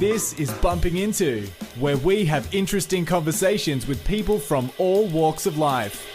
This is Bumping Into, where we have interesting conversations with people from all walks of life.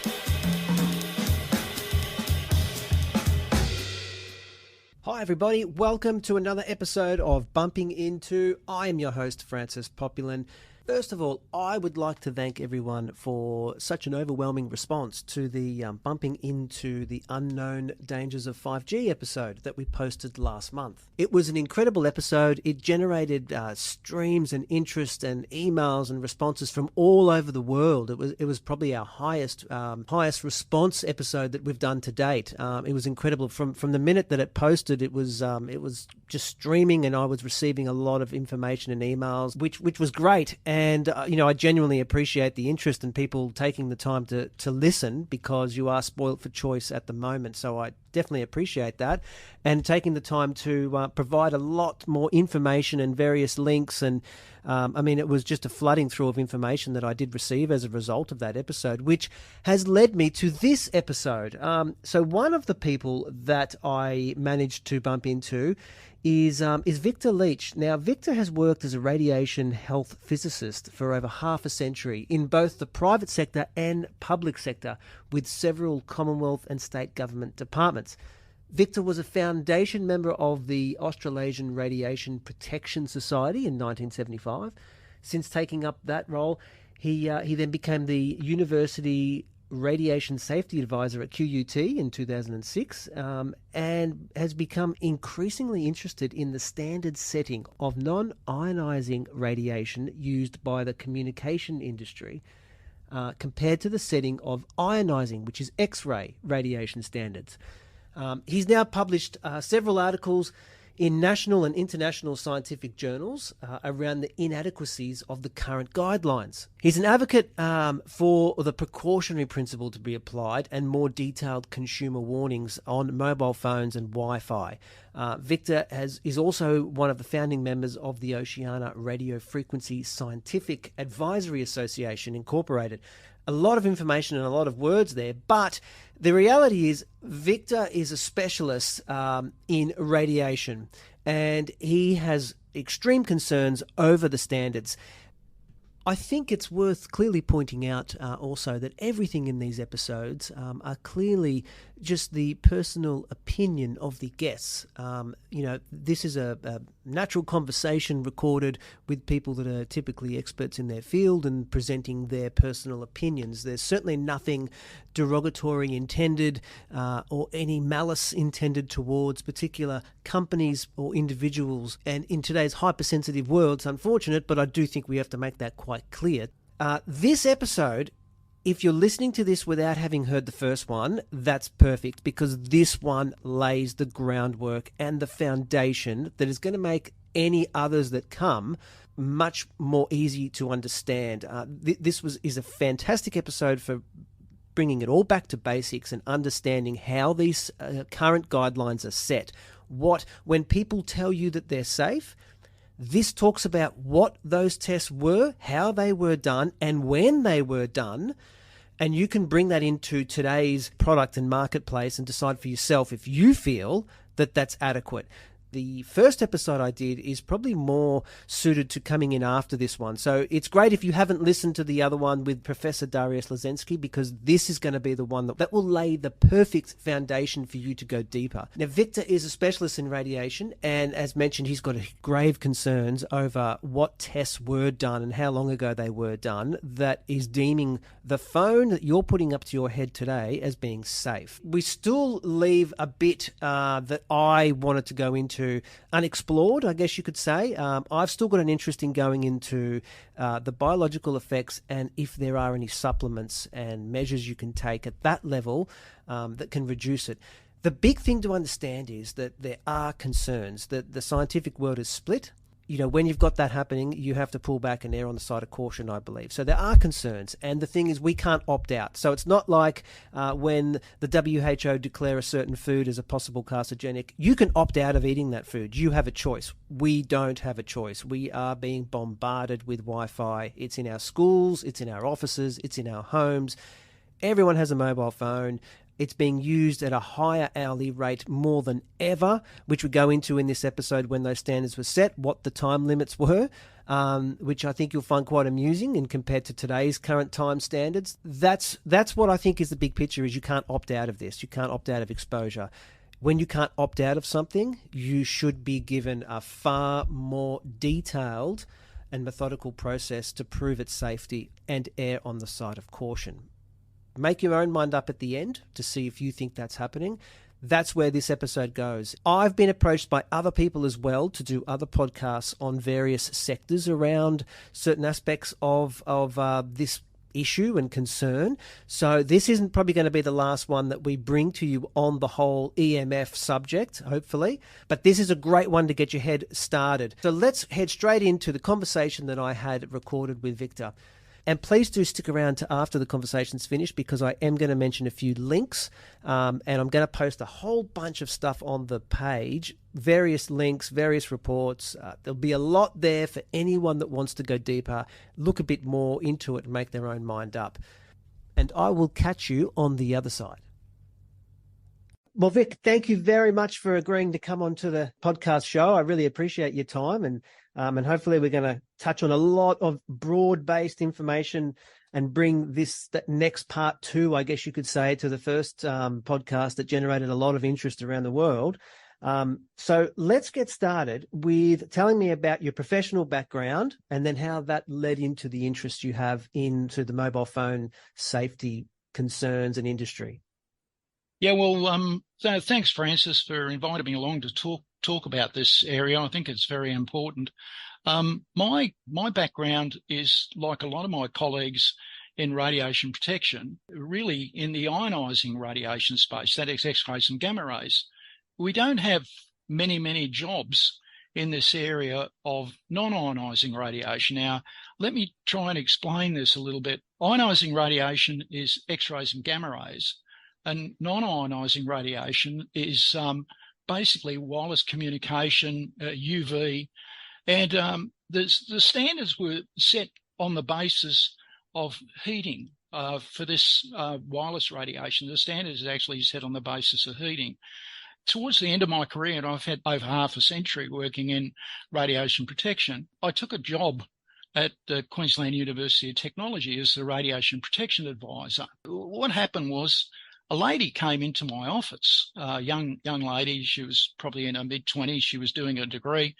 Hi everybody, welcome to another episode of Bumping Into. I am your host, Francis Populin. First of all, I would like to thank everyone for such an overwhelming response to the Bumping Into the Unknown Dangers of 5G episode that we posted last month. It was an incredible episode. It generated streams and interest and emails and responses from all over the world. It was probably our highest response episode that we've done to date. It was incredible. From the minute that it posted, it was just streaming, and I was receiving a lot of information and emails, which was great. And, I genuinely appreciate the interest in people taking the time to listen, because you are spoilt for choice at the moment. So I definitely appreciate that. And taking the time to provide a lot more information and various links. And, it was just a flooding through of information that I did receive as a result of that episode, which has led me to this episode. So one of the people that I managed to bump into is Victor Leach. Now, Victor has worked as a radiation health physicist for over half a century in both the private sector and public sector, with several Commonwealth and state government departments. Victor was a foundation member of the Australasian Radiation Protection Society in 1975. Since taking up that role, he then became the University Radiation Safety Advisor at QUT in 2006, and has become increasingly interested in the standard setting of non-ionising radiation used by the communication industry compared to the setting of ionising, which is X-ray radiation standards. He's now published several articles in national and international scientific journals around the inadequacies of the current guidelines. He's an advocate for the precautionary principle to be applied and more detailed consumer warnings on mobile phones and Wi-Fi. Victor is also one of the founding members of the Oceania Radio Frequency Scientific Advisory Association, Incorporated. A lot of information and a lot of words there, but the reality is Victor is a specialist in radiation, and he has extreme concerns over the standards. I think it's worth clearly pointing out also that everything in these episodes are clearly just the personal opinion of the guests. This is a natural conversation recorded with people that are typically experts in their field and presenting their personal opinions. There's certainly nothing derogatory intended or any malice intended towards particular companies or individuals. And in today's hypersensitive world, it's unfortunate, but I do think we have to make that quite clear. This episode, if you're listening to this without having heard the first one, that's perfect, because this one lays the groundwork and the foundation that is going to make any others that come much more easy to understand. This is a fantastic episode for bringing it all back to basics and understanding how these current guidelines are set. When people tell you that they're safe, this talks about what those tests were, how they were done, and when they were done. And you can bring that into today's product and marketplace and decide for yourself if you feel that that's adequate. The first episode I did is probably more suited to coming in after this one. So it's great if you haven't listened to the other one with Professor Darius Lazensky, because this is going to be the one that will lay the perfect foundation for you to go deeper. Now, Victor is a specialist in radiation, and as mentioned, he's got grave concerns over what tests were done and how long ago they were done that is deeming the phone that you're putting up to your head today as being safe. We still leave a bit that I wanted to go into unexplored, I guess you could say. I've still got an interest in going into the biological effects and if there are any supplements and measures you can take at that level that can reduce it. The big thing to understand is that there are concerns, that the scientific world is split. When you've got that happening, you have to pull back and err on the side of caution, I believe. So there are concerns. And the thing is, we can't opt out. So it's not like when the WHO declare a certain food as a possible carcinogenic, you can opt out of eating that food. You have a choice. We don't have a choice. We are being bombarded with Wi-Fi. It's in our schools. It's in our offices. It's in our homes. Everyone has a mobile phone. It's being used at a higher hourly rate more than ever, which we go into in this episode when those standards were set, what the time limits were, which I think you'll find quite amusing and compared to today's current time standards. That's what I think is the big picture, is you can't opt out of this. You can't opt out of exposure. When you can't opt out of something, you should be given a far more detailed and methodical process to prove its safety and err on the side of caution. Make your own mind up at the end to see if you think that's happening. That's where this episode goes. I've been approached by other people as well to do other podcasts on various sectors around certain aspects of this issue and concern. So this isn't probably going to be the last one that we bring to you on the whole EMF subject, hopefully. But this is a great one to get your head started. So let's head straight into the conversation that I had recorded with Victor. And please do stick around to after the conversation's finished, because I am going to mention a few links and I'm going to post a whole bunch of stuff on the page, various links, various reports. There'll be a lot there for anyone that wants to go deeper, look a bit more into it and make their own mind up. And I will catch you on the other side. Well, Vic, thank you very much for agreeing to come onto the podcast show. I really appreciate your time, and hopefully we're going to touch on a lot of broad-based information and bring that next part two, I guess you could say, to the first podcast that generated a lot of interest around the world. So let's get started with telling me about your professional background and then how that led into the interest you have into the mobile phone safety concerns and industry. Yeah, well, so thanks, Francis, for inviting me along to talk about this area. I think it's very important. My background is, like a lot of my colleagues in radiation protection, really in the ionising radiation space, that is X-rays and gamma rays. We don't have many jobs in this area of non-ionising radiation. Now, let me try and explain this a little bit. Ionising radiation is X-rays and gamma rays, and non-ionising radiation is basically wireless communication, UV, and the standards were set on the basis of heating for this wireless radiation. The standards is actually set on the basis of heating. Towards the end of my career, and I've had over half a century working in radiation protection, I took a job at the Queensland University of Technology as the radiation protection advisor. What happened was, a lady came into my office, a young lady. She was probably in her mid-20s. She was doing a degree.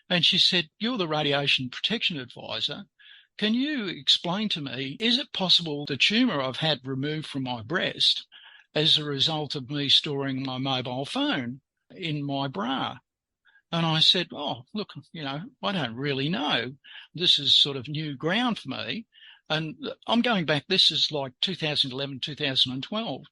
And she said, "You're the radiation protection advisor. Can you explain to me, is it possible the tumour I've had removed from my breast as a result of me storing my mobile phone in my bra?" And I said, "Oh, look, I don't really know. This is sort of new ground for me." And I'm going back, this is like 2011, 2012.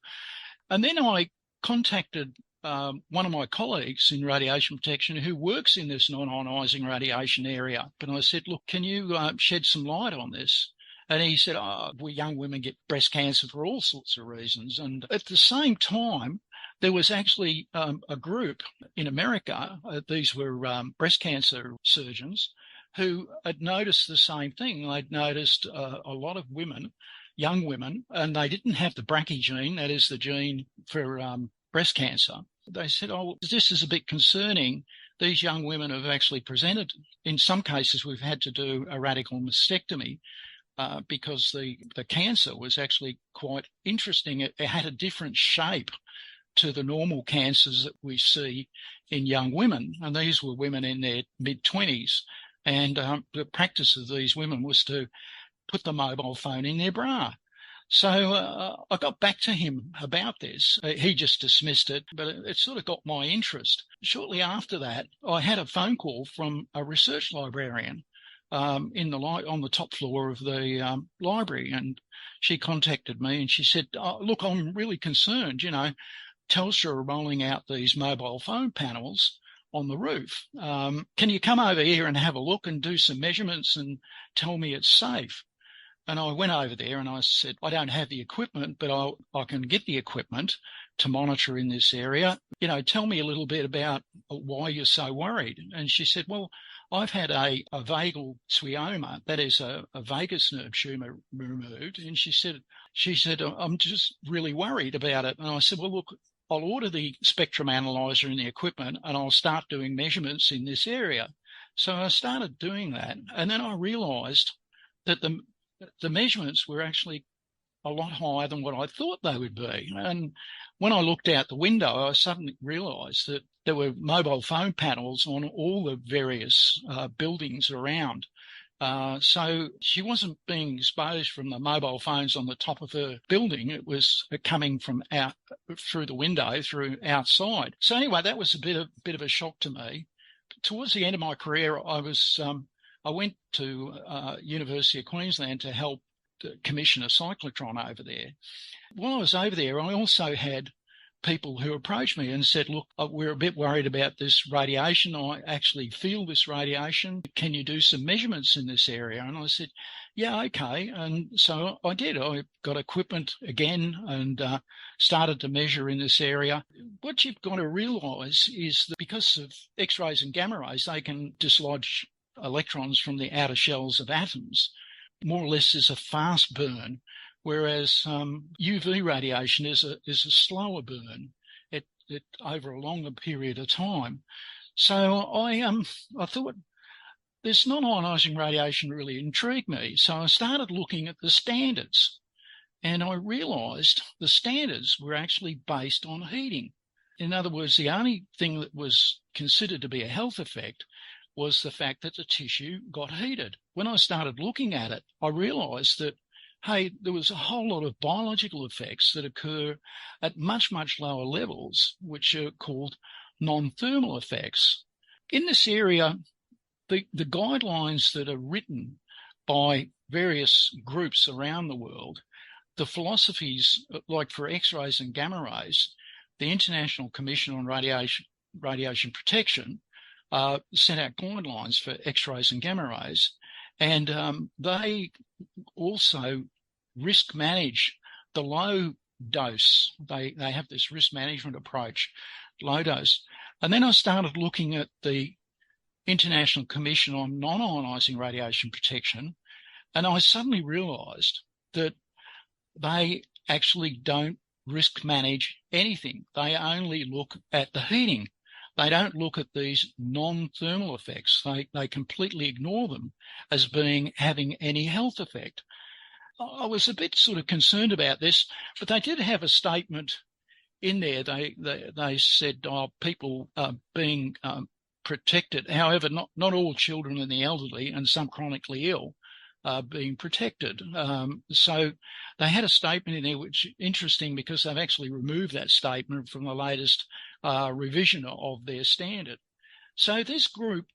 And then I contacted one of my colleagues in radiation protection who works in this non-ionising radiation area. And I said, "Look, can you shed some light on this?" And he said, "We young women get breast cancer for all sorts of reasons." And at the same time, there was actually a group in America, these were breast cancer surgeons, who had noticed the same thing. They'd noticed a lot of women, young women, and they didn't have the BRCA gene, that is the gene for breast cancer. They said, "Oh, this is a bit concerning. These young women have actually presented. In some cases, we've had to do a radical mastectomy because the cancer was actually quite interesting. It had a different shape to the normal cancers that we see in young women. And these were women in their mid-20s. And the practice of these women was to put the mobile phone in their bra." So I got back to him about this. He just dismissed it, but it sort of got my interest. Shortly after that, I had a phone call from a research librarian on the top floor of the library, and she contacted me and she said, "Look, I'm really concerned. Telstra are rolling out these mobile phone panels on the roof. Can you come over here and have a look and do some measurements and tell me it's safe?" And I went over there and I said, I don't have the equipment, but I can get the equipment to monitor in this area. Tell me a little bit about why you're so worried. And she said, well, I've had a vagal swioma, that is a vagus nerve tumour removed. And she said, I'm just really worried about it. And I said, well, look, I'll order the spectrum analyzer and the equipment and I'll start doing measurements in this area. So I started doing that. And then I realised that the measurements were actually a lot higher than what I thought they would be. And when I looked out the window, I suddenly realised that there were mobile phone panels on all the various buildings around. So she wasn't being exposed from the mobile phones on the top of her building. It was coming from out through the window, through outside. So anyway, that was a bit of a shock to me. Towards the end of my career, I went to University of Queensland to help commission a cyclotron over there. While I was over there, I also had people who approached me and said, look, we're a bit worried about this radiation. I actually feel this radiation. Can you do some measurements in this area? And I said, yeah, okay. And so I did. I got equipment again and started to measure in this area. What you've got to realise is that because of X-rays and gamma rays, they can dislodge electrons from the outer shells of atoms. More or less is a fast burn, whereas UV radiation is a slower burn it over a longer period of time. So I thought this non-ionising radiation really intrigued me. So I started looking at the standards, and I realised the standards were actually based on heating. In other words, the only thing that was considered to be a health effect was the fact that the tissue got heated. When I started looking at it, I realised that, hey, there was a whole lot of biological effects that occur at much, much lower levels, which are called non-thermal effects. In this area, the guidelines that are written by various groups around the world, the philosophies, like for X-rays and gamma rays, the International Commission on Radiation Protection sent out guidelines for X-rays and gamma rays, and they also risk manage the low dose. They have this risk management approach, low dose. And then I started looking at the International Commission on Non-ionising Radiation Protection, and I suddenly realised that they actually don't risk manage anything. They only look at the heating. They don't look at these non-thermal effects. They completely ignore them as having any health effect. I was a bit sort of concerned about this, but they did have a statement in there. They said, people are being protected. However, not all children and the elderly and some chronically ill are being protected. So they had a statement in there which is interesting because they've actually removed that statement from the latest revision of their standard. So this group,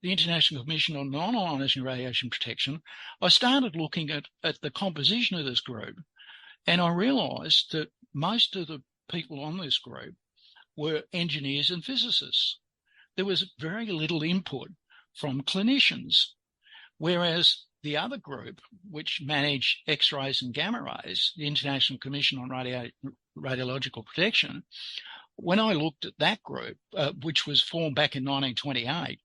the International Commission on Non-ionising Radiation Protection, I started looking at the composition of this group, and I realised that most of the people on this group were engineers and physicists. There was very little input from clinicians, whereas the other group, which managed X-rays and gamma rays, the International Commission on Radiological Protection, when I looked at that group, which was formed back in 1928,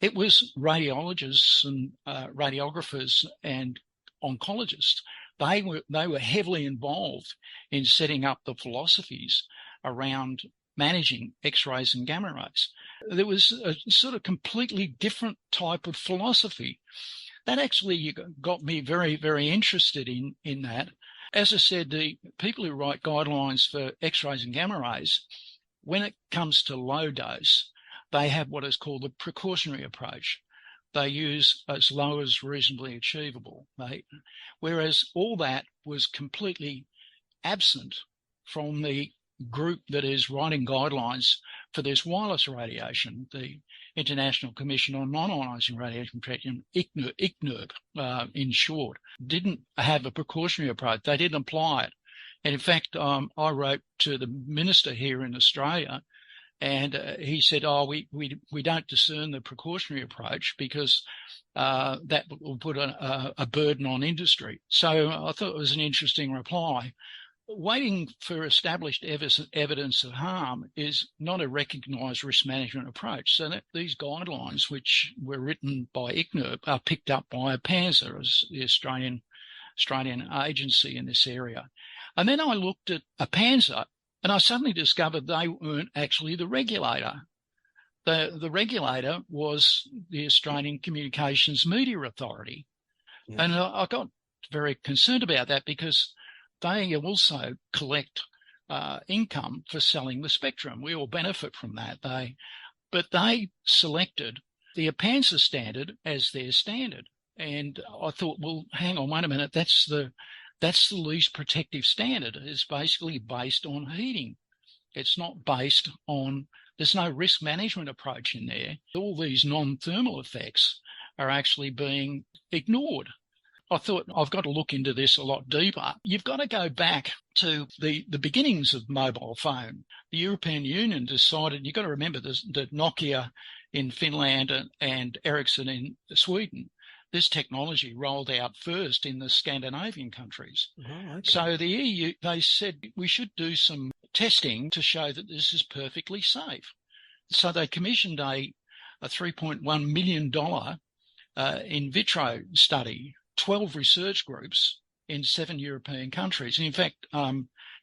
it was radiologists and radiographers and oncologists. They were heavily involved in setting up the philosophies around managing X-rays and gamma rays. There was a sort of completely different type of philosophy. That actually got me very, very interested in that. As I said, the people who write guidelines for X-rays and gamma rays, when it comes to low dose, they have what is called the precautionary approach. They use as low as reasonably achievable. Whereas all that was completely absent from the group that is writing guidelines for this wireless radiation, the International Commission on Non-ionising Radiation Protection, ICNIRP, in short, didn't have a precautionary approach. They didn't apply it. And in fact, I wrote to the minister here in Australia And he said, we don't discern the precautionary approach because that will put a burden on industry. So I thought it was an interesting reply. Waiting for established evidence of harm is not a recognised risk management approach. So that these guidelines, which were written by ICNIRP, are picked up by APANSA, as the Australian agency in this area. And then I looked at APANSA, and I suddenly discovered they weren't actually the regulator. The regulator was the Australian Communications Media Authority. Yeah. And I got very concerned about that because they also collect income for selling the spectrum. We all benefit from that. But they selected the APANSA standard as their standard. And I thought, well, hang on, wait a minute, that's the least protective standard. It's basically based on heating. It's not based on, there's no risk management approach in there. All these non-thermal effects are actually being ignored. I thought, I've got to look into this a lot deeper. You've got to go back to the beginnings of mobile phone. The European Union decided, you've got to remember this, that Nokia in Finland and Ericsson in Sweden, this technology rolled out first in the Scandinavian countries. Oh, okay. So the EU, they said we should do some testing to show that this is perfectly safe. So they commissioned a $3.1 million in vitro study, 12 research groups in 7 European countries. And in fact,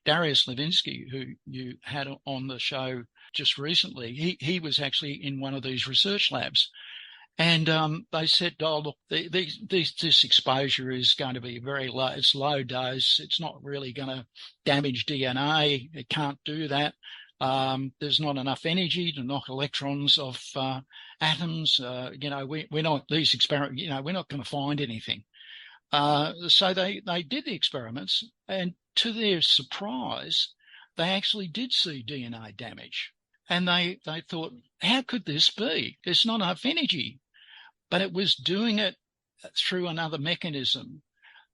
Darius Levinsky, who you had on the show just recently, he was actually in one of these research labs. And they said, oh, look, this exposure is going to be very low. It's low dose. It's not really going to damage DNA. It can't do that. There's not enough energy to knock electrons off atoms. We're not these experiments. We're not going to find anything. So they did the experiments, and to their surprise, they actually did see DNA damage. And they thought, how could this be? There's not enough energy. But it was doing it through another mechanism,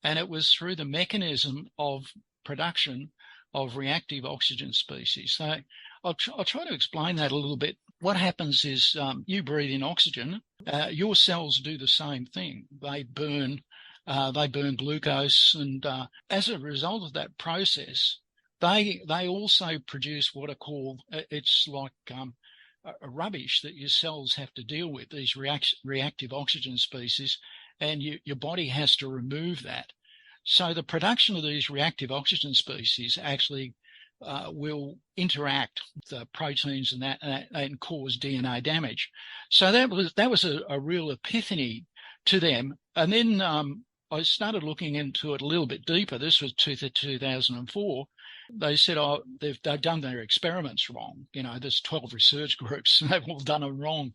and it was through the mechanism of production of reactive oxygen species. So I'll try to explain that a little bit. What happens is you breathe in oxygen. Your cells do the same thing. They burn glucose, and as a result of that process, they also produce what are called, it's like a rubbish that your cells have to deal with, these reactive oxygen species, and your body has to remove that. So the production of these reactive oxygen species actually will interact with the proteins and cause DNA damage. So that was a real epiphany to them. And then I started looking into it a little bit deeper. This was 2004. They said, oh, they've done their experiments wrong. There's 12 research groups, and they've all done it wrong.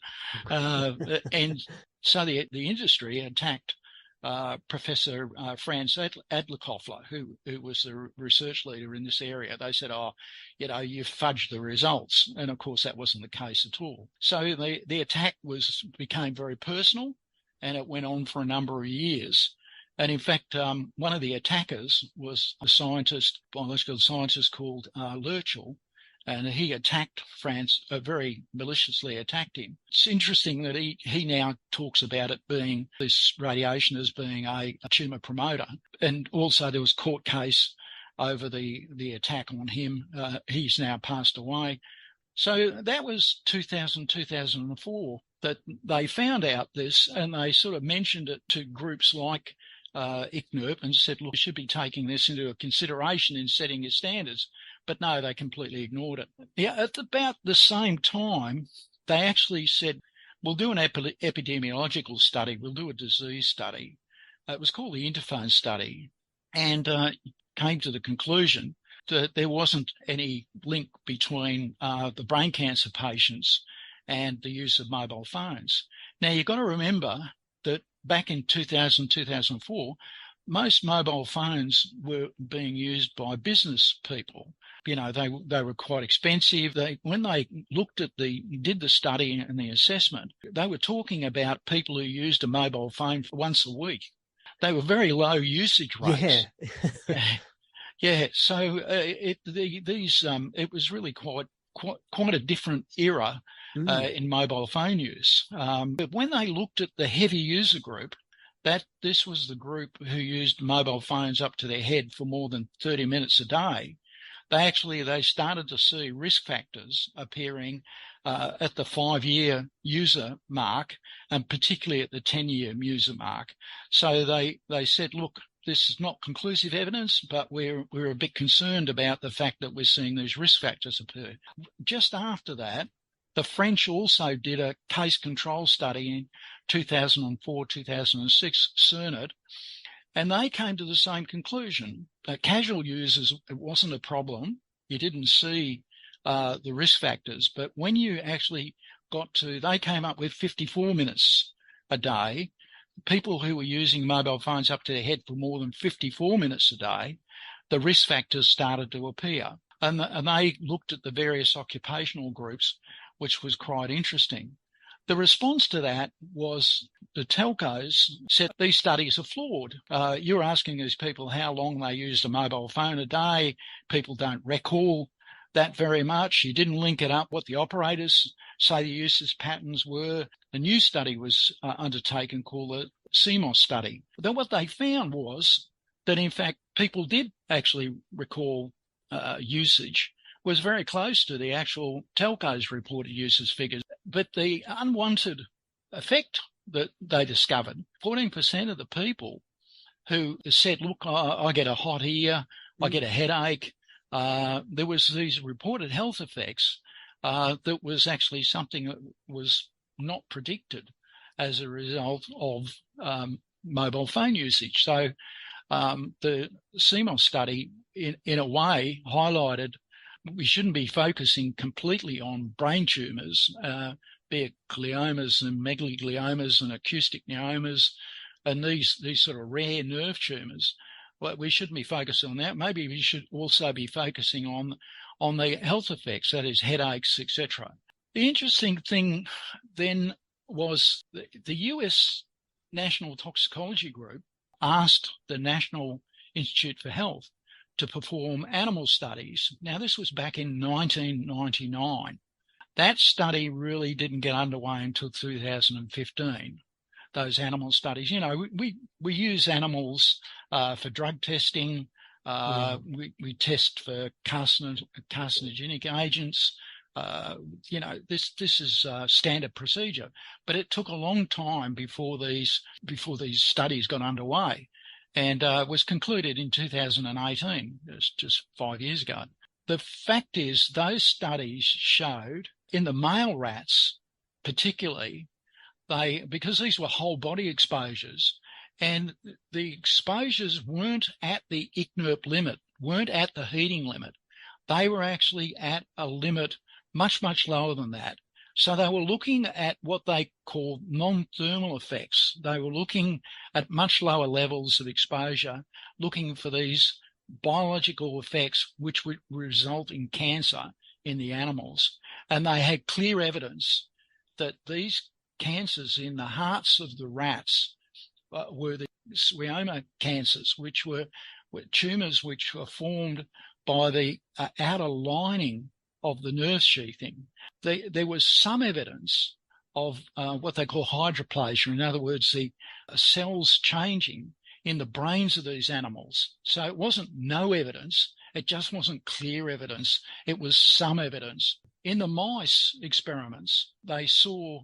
And so the industry attacked Professor Franz Adlerkoffler, who was the research leader in this area. They said, oh, you've fudged the results. And of course, that wasn't the case at all. So the attack became very personal, and it went on for a number of years. And in fact, one of the attackers was a biological scientist called Lurchel, and he attacked Franz, very maliciously attacked him. It's interesting that he now talks about it being, this radiation as being a tumour promoter. And also there was a court case over the attack on him. He's now passed away. So that was 2004 that they found out this, and they sort of mentioned it to groups like ICNIRP and said, look, you should be taking this into consideration in setting your standards. But no, they completely ignored it. Yeah, at about the same time, they actually said, we'll do an epidemiological study. We'll do a disease study. It was called the Interphone study, and came to the conclusion that there wasn't any link between the brain cancer patients and the use of mobile phones. Now, you've got to remember that back in 2004, most mobile phones were being used by business people. They were quite expensive. When they did the study and the assessment, they were talking about people who used a mobile phone once a week. They were very low usage rates. Yeah. Yeah. So it was really quite quite a different era in mobile phone use. But when they looked at the heavy user group, this was the group who used mobile phones up to their head for more than 30 minutes a day, they started to see risk factors appearing at the 5-year user mark, and particularly at the 10-year user mark. So they said, look, this is not conclusive evidence, but we're a bit concerned about the fact that we're seeing these risk factors appear. Just after that, the French also did a case control study in 2004, 2006, CERNET, and they came to the same conclusion. Casual users, it wasn't a problem. You didn't see the risk factors. But when you actually they came up with 54 minutes a day. People who were using mobile phones up to their head for more than 54 minutes a day, the risk factors started to appear. And they looked at the various occupational groups, which was quite interesting. The response to that was the telcos said these studies are flawed. You're asking these people how long they used a mobile phone a day. People don't recall that very much. You didn't link it up what the operators say the usage patterns were. A new study was undertaken called the CMOS study. Then what they found was that, in fact, people did actually recall usage, was very close to the actual telcos reported usage figures. But the unwanted effect that they discovered, 14% of the people who said, look, I get a hot ear, I get a headache, there was these reported health effects that was actually something that was not predicted as a result of mobile phone usage. So the CMOS study, in a way, highlighted we shouldn't be focusing completely on brain tumours, be it gliomas and megagliomas and acoustic neomas and these sort of rare nerve tumours. Well, we shouldn't be focusing on that. Maybe we should also be focusing on the health effects, that is headaches, etc. The interesting thing then was the US National Toxicology Group asked the National Institute for Health to perform animal studies. Now, this was back in 1999. That study really didn't get underway until 2015. Those animal studies, we use animals for drug testing. We test for carcinogenic agents. This is standard procedure, but it took a long time before these studies got underway, and was concluded in 2018, just 5 years ago. The fact is, those studies showed in the male rats, particularly, because these were whole body exposures, and the exposures weren't at the ICNIRP limit, weren't at the heating limit. They were actually at a limit much, much lower than that. So they were looking at what they call non-thermal effects. They were looking at much lower levels of exposure, looking for these biological effects which would result in cancer in the animals. And they had clear evidence that these cancers in the hearts of the rats were the swioma cancers, which were tumours which were formed by the outer lining of the nerve sheathing. There was some evidence of what they call hydroplasia, in other words, the cells changing in the brains of these animals. So it wasn't no evidence, it just wasn't clear evidence, it was some evidence. In the mice experiments, they saw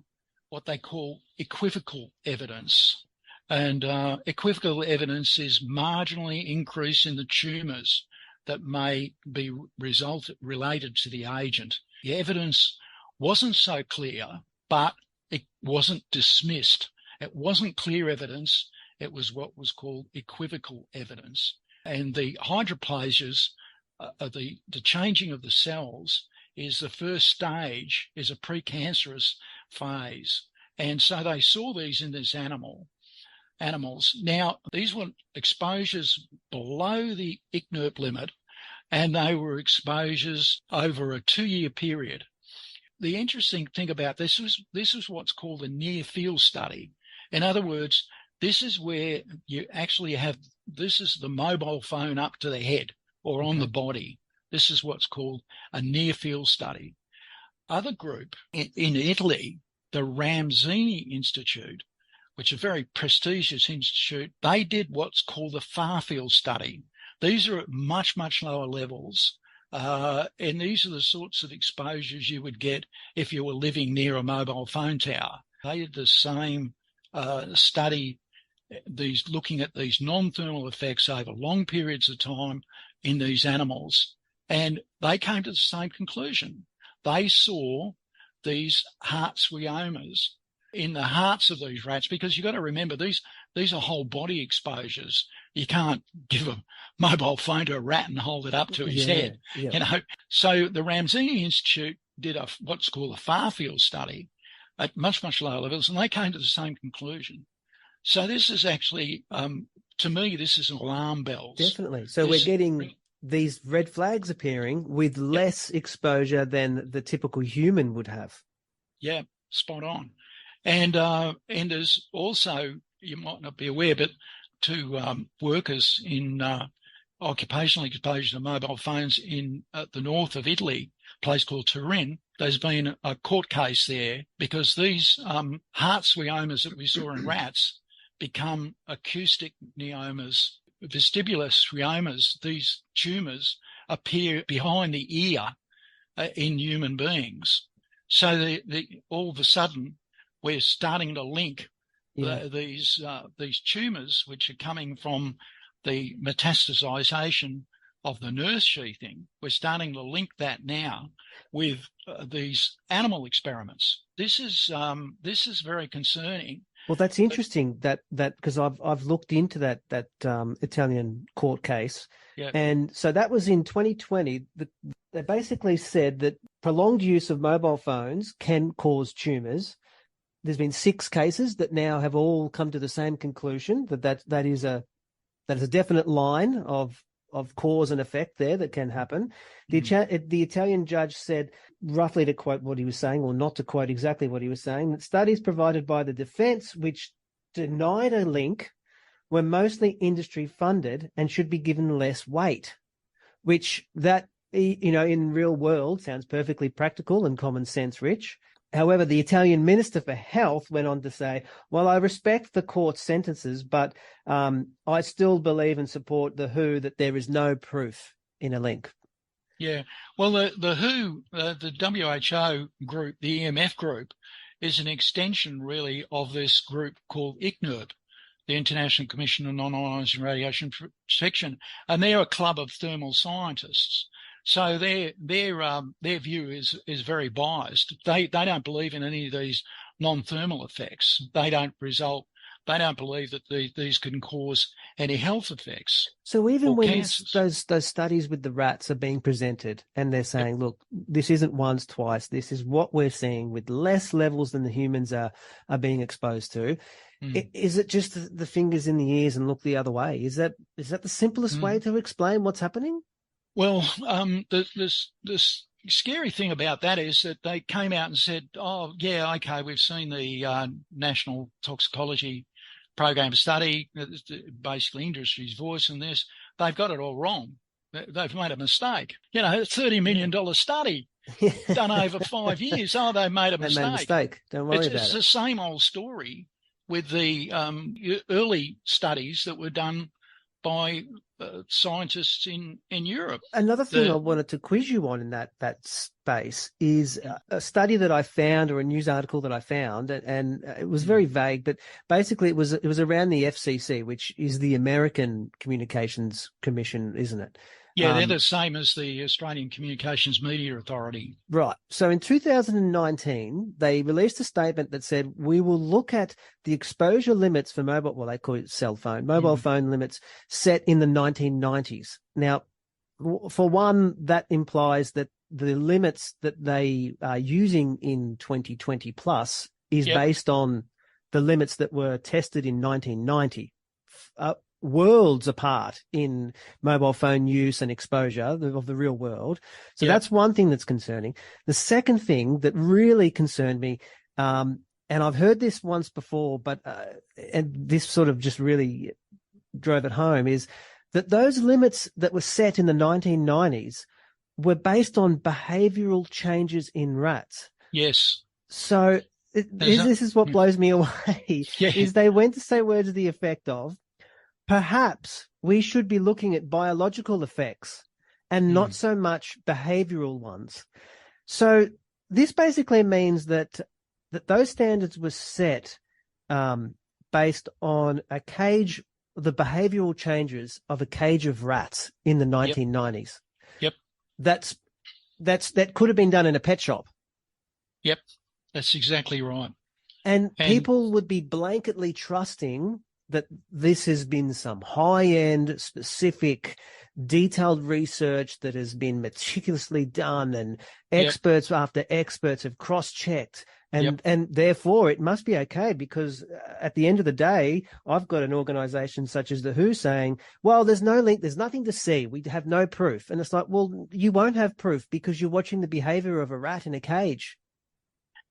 what they call equivocal evidence. And equivocal evidence is marginally increase in the tumours that may be related to the agent. The evidence wasn't so clear, but it wasn't dismissed. It wasn't clear evidence. It was what was called equivocal evidence. And the hydroplasias, the changing of the cells, is the first stage, is a precancerous phase. And so they saw these in this animals. Now, these were exposures below the ICNIRP limit, and they were exposures over a 2-year period. The interesting thing about this is what's called a near field study. In other words, this is where you actually have, this is the mobile phone up to the head or on the body. This is what's called a near-field study. Other group in Italy, the Ramsini Institute, which is a very prestigious institute, they did what's called the far-field study. These are at much, much lower levels. And these are the sorts of exposures you would get if you were living near a mobile phone tower. They did the same study, looking at these non-thermal effects over long periods of time in these animals, and they came to the same conclusion. They saw these heart schwimmomas in the hearts of these rats, because you've got to remember these are whole body exposures. You can't give a mobile phone to a rat and hold it up to his head. Yeah. So the Ramsini Institute did what's called a far-field study at much, much lower levels, and they came to the same conclusion. So this is actually, to me, this is alarm bells. Definitely. So we're getting these red flags appearing with less exposure than the typical human would have. Yeah, spot on. And there's also, you might not be aware, but to workers in occupational exposure to mobile phones in the north of Italy, a place called Turin, there's been a court case there because these heart schwimmomas that we saw in rats become acoustic neomas, vestibular schwimmomas. These tumours appear behind the ear in human beings. So all of a sudden, we're starting to link these tumours, which are coming from the metastasization of the nerve sheathing. We're starting to link that now with these animal experiments. This is very concerning. Well, that's interesting that because I've looked into that Italian court case, and so that was in 2020. They basically said that prolonged use of mobile phones can cause tumours. There's been 6 cases that now have all come to the same conclusion that is a definite line of cause and effect there that can happen. The Italian judge said, roughly to quote what he was saying, or not to quote exactly what he was saying, that studies provided by the defence which denied a link were mostly industry funded and should be given less weight, which that, in real world sounds perfectly practical and common sense rich. However, the Italian Minister for Health went on to say, well, I respect the court's sentences, but I still believe and support the WHO that there is no proof in a link. Yeah. Well, the WHO, the WHO group, the EMF group, is an extension really of this group called ICNIRP, the International Commission on Non-ionising Radiation Protection, and they're a club of thermal scientists. So their view is very biased. They don't believe in any of these non-thermal effects. They don't believe that these can cause any health effects. So even when those studies with the rats are being presented and they're saying, look, this isn't once, twice, this is what we're seeing with less levels than the humans are being exposed to. Is it just the fingers in the ears and look the other way? Is that the simplest way to explain what's happening? Well, the scary thing about that is that they came out and said, oh, yeah, okay, we've seen the National Toxicology Program study, basically industry's voice in this. They've got it all wrong. They've made a mistake. A $30 million study done over 5 years. Oh, they made a mistake. They made a mistake. Don't worry about it. It's the same old story with the early studies that were done by scientists in Europe. Another thing I wanted to quiz you on in that space is a study that I found, or a news article that I found, and it was very vague, but basically it was around the FCC, which is the American Communications Commission, isn't it? Yeah, they're the same as the Australian Communications Media Authority. Right. So in 2019, they released a statement that said, we will look at the exposure limits for mobile phone limits set in the 1990s. Now, for one, that implies that the limits that they are using in 2020 plus is based on the limits that were tested in 1990. Worlds apart in mobile phone use and exposure of the real world. So that's one thing that's concerning. The second thing that really concerned me, and I've heard this once before, but and this sort of just really drove it home, is that those limits that were set in the 1990s were based on behavioral changes in rats. Yes. So this is what blows me away, Yeah. is they went to say words to the effect of, perhaps we should be looking at biological effects and not so much behavioral ones. So this basically means that those standards were set based on a cage, the behavioral changes of a cage of rats in the 1990s. Yep. That could have been done in a pet shop. Yep. That's exactly right. And people would be blanketly trusting that this has been some high-end, specific, detailed research that has been meticulously done, and experts after experts have cross-checked. And therefore it must be okay, because at the end of the day, I've got an organization such as the WHO saying, well, there's no link, there's nothing to see, we have no proof. And it's like, well, you won't have proof because you're watching the behavior of a rat in a cage.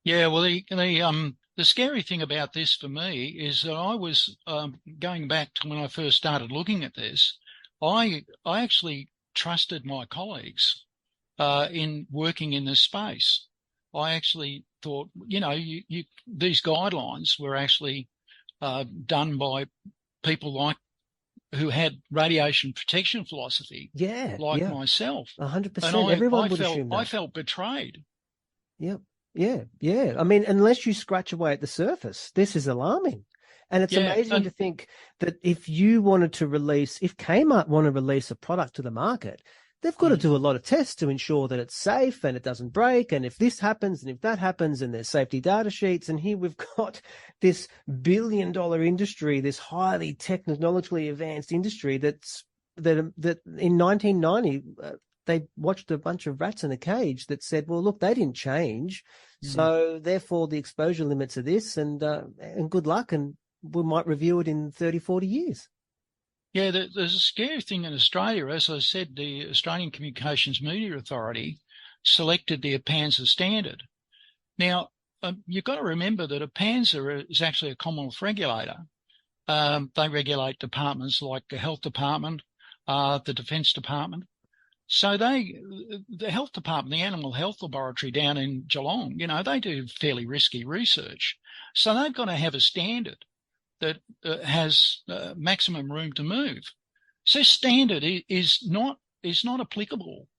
Yeah, well, the scary thing about this for me is that I was going back to when I first started looking at this. I actually trusted my colleagues in working in this space. I actually thought, these guidelines were actually done by people like who had radiation protection philosophy, like myself. 100%. Everyone would assume that. I felt betrayed. Yep. Yeah. I mean, unless you scratch away at the surface, this is alarming. And it's amazing to think that if Kmart want to release a product to the market, they've got to do a lot of tests to ensure that it's safe and it doesn't break. And if this happens and if that happens, and there's safety data sheets. And here we've got this billion-dollar industry, this highly technologically advanced industry that in 1990, they watched a bunch of rats in a cage that said, well, look, they didn't change. So therefore the exposure limits are this, and good luck. And we might review it in 30, 40 years. Yeah, there's a scary thing in Australia. As I said, the Australian Communications Media Authority selected the APANSA standard. Now, you've got to remember that APANSA is actually a Commonwealth regulator. They regulate departments like the Health Department, the Defence Department. So the Health Department, the Animal Health Laboratory down in Geelong, they do fairly risky research. So they've got to have a standard that has maximum room to move. So standard is not applicable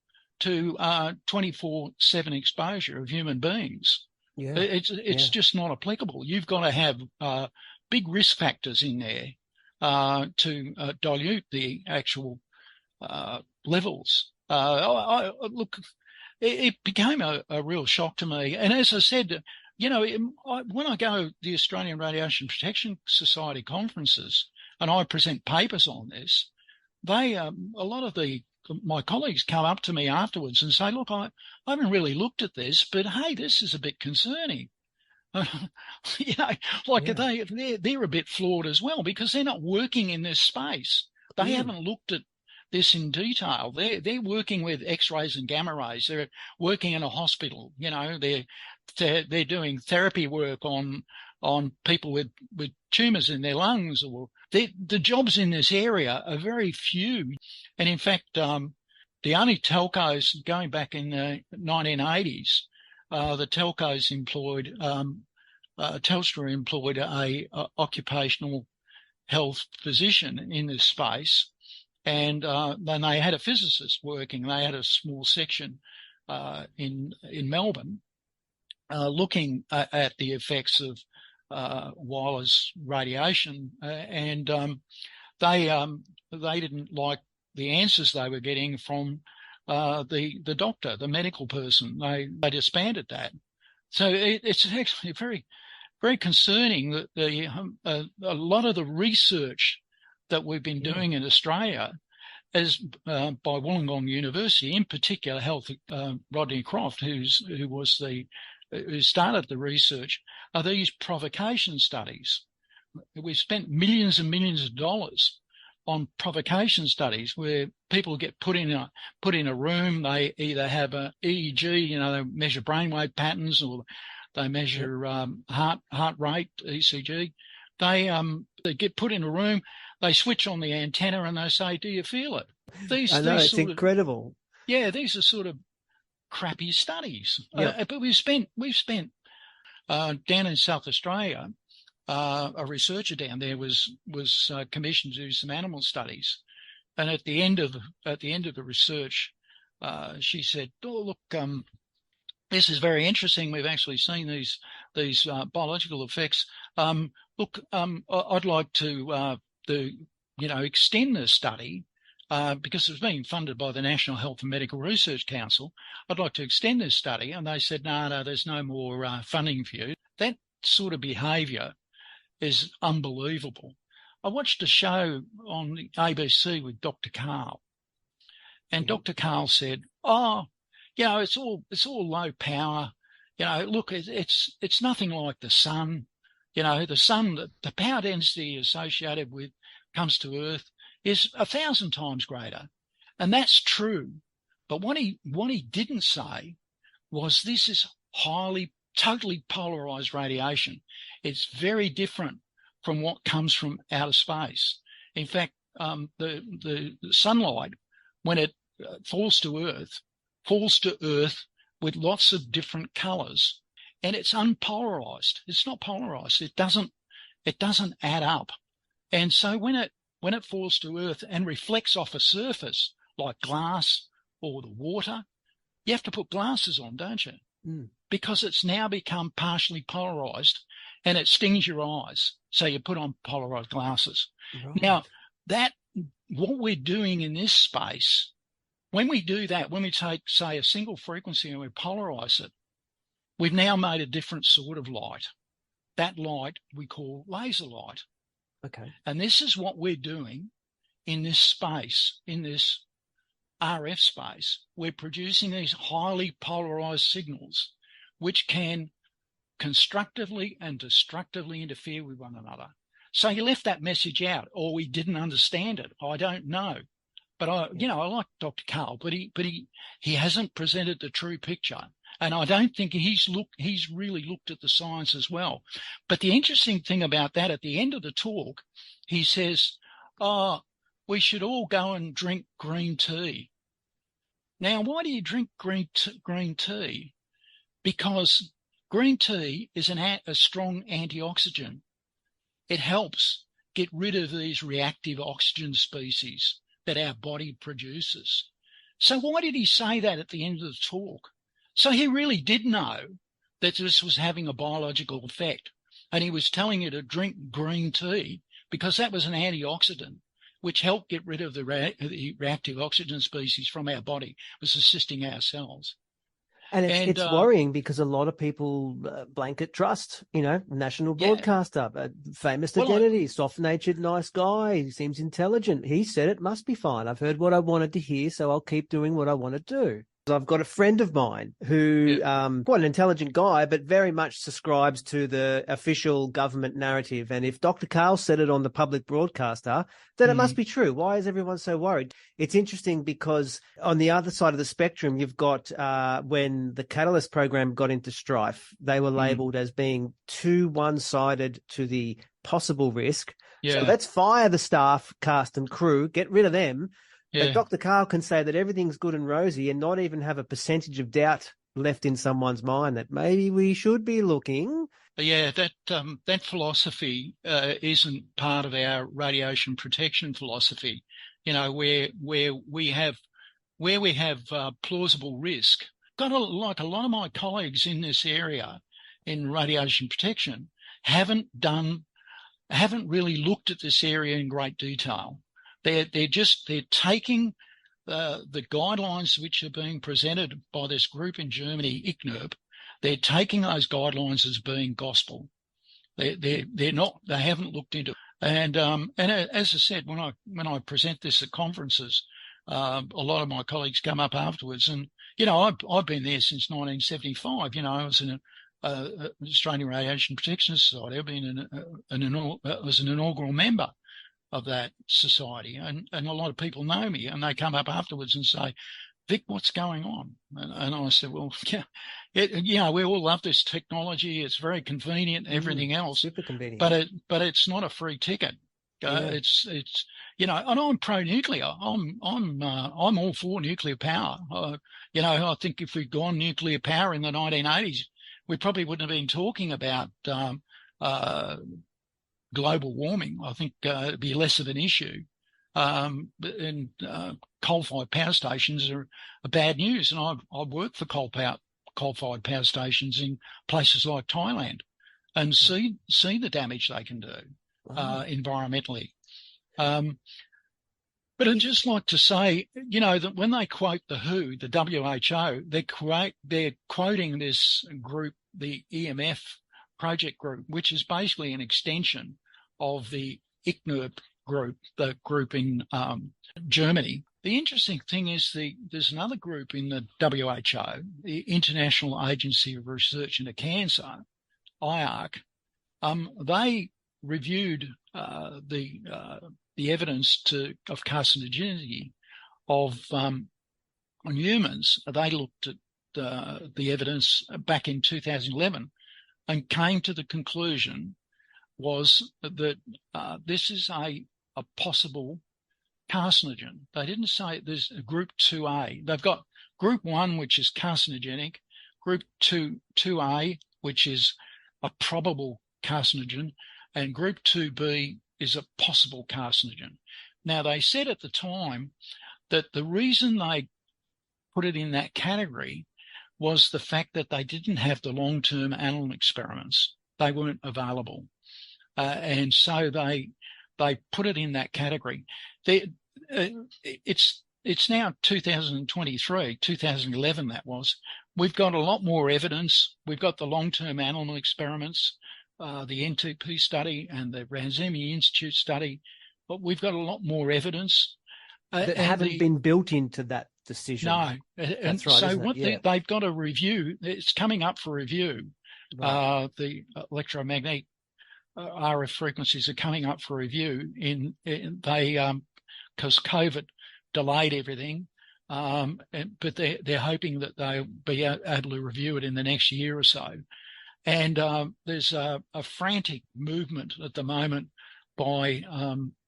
to 24/7 exposure of human beings. Yeah, it's just not applicable. You've got to have big risk factors in there to dilute the actual levels. Look, it became a real shock to me. And as I said, when I go to the Australian Radiation Protection Society conferences and I present papers on this, a lot of my colleagues come up to me afterwards and say, look, I haven't really looked at this, but hey, this is a bit concerning. They're a bit flawed as well, because they're not working in this space. They haven't looked at this in detail. They're working with X-rays and gamma rays. They're working in a hospital. They're doing therapy work on people with tumours in their lungs. Or the jobs in this area are very few. And in fact, the only telcos going back in the 1980s, the telcos employed Telstra employed a occupational health physician in this space. And then they had a physicist working. They had a small section in Melbourne looking at the effects of wireless radiation, and they didn't like the answers they were getting from the doctor, the medical person. They disbanded that. So it's actually very, very concerning that a lot of the research that we've been doing in Australia, as by Wollongong University, in particular, Rodney Croft, who started the research, are these provocation studies. We've spent millions and millions of dollars on provocation studies where people get put in a room. They either have a EEG, they measure brainwave patterns, or they measure heart rate, ECG. They get put in a room. They switch on the antenna and they say, "Do you feel it?" I know, it's incredible. these are sort of crappy studies. But we've spent down in South Australia, a researcher down there was commissioned to do some animal studies, and at the end of the research, she said, "Oh, look, this is very interesting. We've actually seen these biological effects. Look, I'd like to extend this study." Because it's being funded by the National Health and Medical Research Council. I'd like to extend this study. And they said, no, there's no more funding for you. That sort of behaviour is unbelievable. I watched a show on the ABC with Dr. Karl. And Dr. Karl said, it's all low power. Look, it's nothing like the sun. The sun, the power density associated with comes to Earth is 1,000 times greater. And that's true. But what he didn't say was this is totally polarized radiation. It's very different from what comes from outer space. In fact, the sunlight, when it falls to Earth with lots of different colors, and it's unpolarized. It's not polarized. It doesn't add up. And so when it falls to Earth and reflects off a surface like glass or the water, you have to put glasses on, don't you? Because it's now become partially polarized and it stings your eyes. So you put on polarized glasses. Right. Now, what we're doing in this space, when we do that, when we take, say, a single frequency and we polarize it, we've now made a different sort of light. That light we call laser light. Okay. And this is what we're doing in this space, in this RF space. We're producing these highly polarized signals which can constructively and destructively interfere with one another. So you left that message out, or we didn't understand it. I don't know. But I like Dr. Karl, but he hasn't presented the true picture. And I don't think he's really looked at the science as well. But the interesting thing about that, at the end of the talk, he says, we should all go and drink green tea. Now, why do you drink green tea? Because green tea is a strong antioxidant. It helps get rid of these reactive oxygen species that our body produces. So why did he say that at the end of the talk? So he really did know that this was having a biological effect. And he was telling you to drink green tea because that was an antioxidant, which helped get rid of the reactive oxygen species from our body, was assisting our cells. And it's worrying because a lot of people blanket trust, national broadcaster, famous identity, soft-natured, nice guy. He seems intelligent. He said it must be fine. I've heard what I wanted to hear, so I'll keep doing what I want to do. I've got a friend of mine who, quite an intelligent guy, but very much subscribes to the official government narrative. And if Dr. Karl said it on the public broadcaster, then it must be true. Why is everyone so worried? It's interesting because on the other side of the spectrum, you've got when the Catalyst program got into strife, they were labelled as being too one-sided to the possible risk. So let's fire the staff, cast and crew, get rid of them. But Dr. Karl can say that everything's good and rosy and not even have a percentage of doubt left in someone's mind that maybe we should be looking. Yeah, that philosophy isn't part of our radiation protection philosophy. Where we have plausible risk. Like a lot of my colleagues in this area in radiation protection haven't really looked at this area in great detail. They're taking the guidelines which are being presented by this group in Germany, ICNIRP. They're taking those guidelines as being gospel. They haven't looked into it. And as I said, when I present this at conferences, a lot of my colleagues come up afterwards, and I've been there since 1975. I was in an Australian Radiation Protection Society. I've been was an inaugural member of that society, and a lot of people know me, and they come up afterwards and say, Vic, what's going on? And I said, well, we all love this technology. It's very convenient, everything else. Super convenient. But it's not a free ticket. It's and I'm pro-nuclear. I'm all for nuclear power. I think if we'd gone nuclear power in the 1980s, we probably wouldn't have been talking about global warming. I think it'd be less of an issue. And coal-fired power stations are bad news. And I've worked for coal-fired power stations in places like Thailand, and see the damage they can do environmentally. But I'd just like to say, that when they quote the WHO, the WHO, they're quoting this group, the EMF project group, which is basically an extension of the ICNIRP group, the group in Germany. The interesting thing is there's another group in the WHO, the International Agency of Research into Cancer, IARC. They reviewed the evidence of carcinogenity of on humans. They looked at the evidence back in 2011 and came to the conclusion was that this is a possible carcinogen. They didn't say there's a group 2A. They've got group 1, which is carcinogenic, group 2A, which is a probable carcinogen, and group 2B is a possible carcinogen. Now, they said at the time that the reason they put it in that category was the fact that they didn't have the long-term animal experiments. They weren't available. And so they put it in that category. It's now 2023, 2011 that was. We've got a lot more evidence. We've got the long-term animal experiments, the NTP study and the Ranzemi Institute study, but we've got a lot more evidence. That haven't been built into that decision. No. That's right. So what they've got a review. It's coming up for review. Right. The electromagnetic RF frequencies are coming up for review because COVID delayed everything. But they're hoping that they'll be able to review it in the next year or so. And there's a frantic movement at the moment by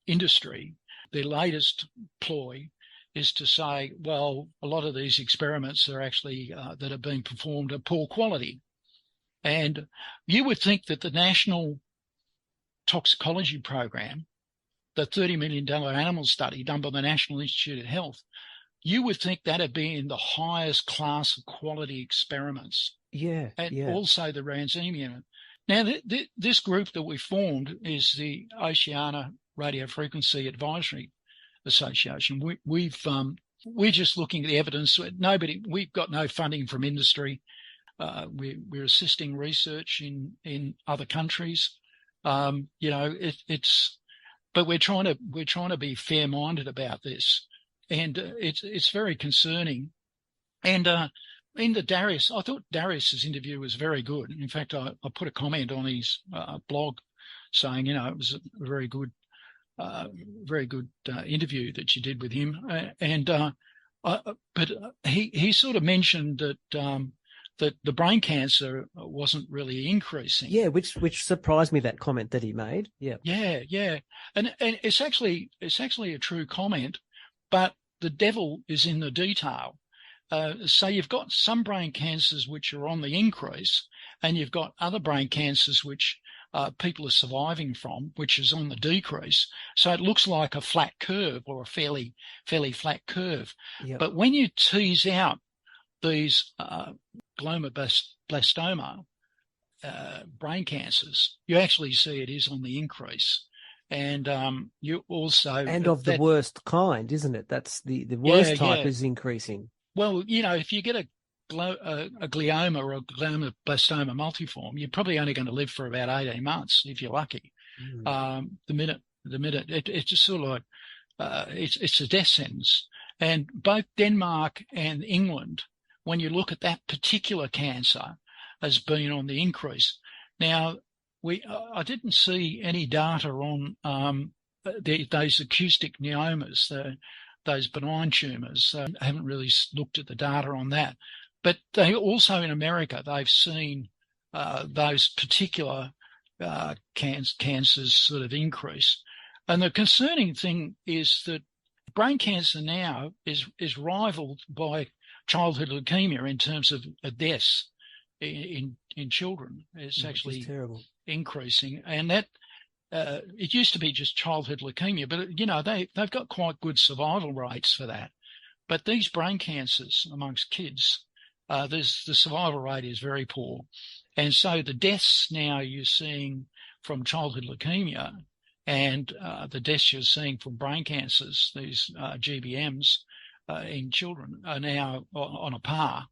industry. Their latest ploy is to say, well, a lot of these experiments are actually that are being performed are poor quality. And you would think that the National Toxicology Program, the $30 million animal study done by the National Institute of Health, you would think that'd be in the highest class of quality experiments. Yeah. And also the Ranzemi. Now, this group that we formed is the Oceania Radio Frequency Advisory Association. We're just looking at the evidence. We've got no funding from industry. We're assisting research in other countries. But we're trying to be fair-minded about this, and it's very concerning. And in the Darius, I thought Darius's interview was very good. In fact, I put a comment on his blog saying, it was a very good interview that you did with him. But he sort of mentioned that the brain cancer wasn't really increasing. Yeah, which surprised me, that comment that he made. Yeah. Yeah. And it's actually a true comment, but the devil is in the detail. So you've got some brain cancers which are on the increase, and you've got other brain cancers which people are surviving from, which is on the decrease. So it looks like a flat curve, or a fairly flat curve. Yep. But when you tease out these glioblastoma brain cancers, you actually see it is on the increase. And you also... And of the worst kind, isn't it? That's the worst type is increasing. Well, if you get a glioma or a glioblastoma multiforme, you're probably only going to live for about 18 months if you're lucky. The minute it's just sort of like it's a death sentence. And both Denmark and England, when you look at that particular cancer, has been on the increase. Now, I didn't see any data on those acoustic neomas, those benign tumours. I haven't really looked at the data on that. But they also, in America, they've seen those particular cancers sort of increase. And the concerning thing is that brain cancer now is rivaled by childhood leukemia in terms of deaths in children. It's actually terrible. increasing, and that it used to be just childhood leukemia, but they've got quite good survival rates for that. But these brain cancers amongst kids, the survival rate is very poor, and so the deaths now you're seeing from childhood leukemia and the deaths you're seeing from brain cancers, these GBMs in children, are now on a par.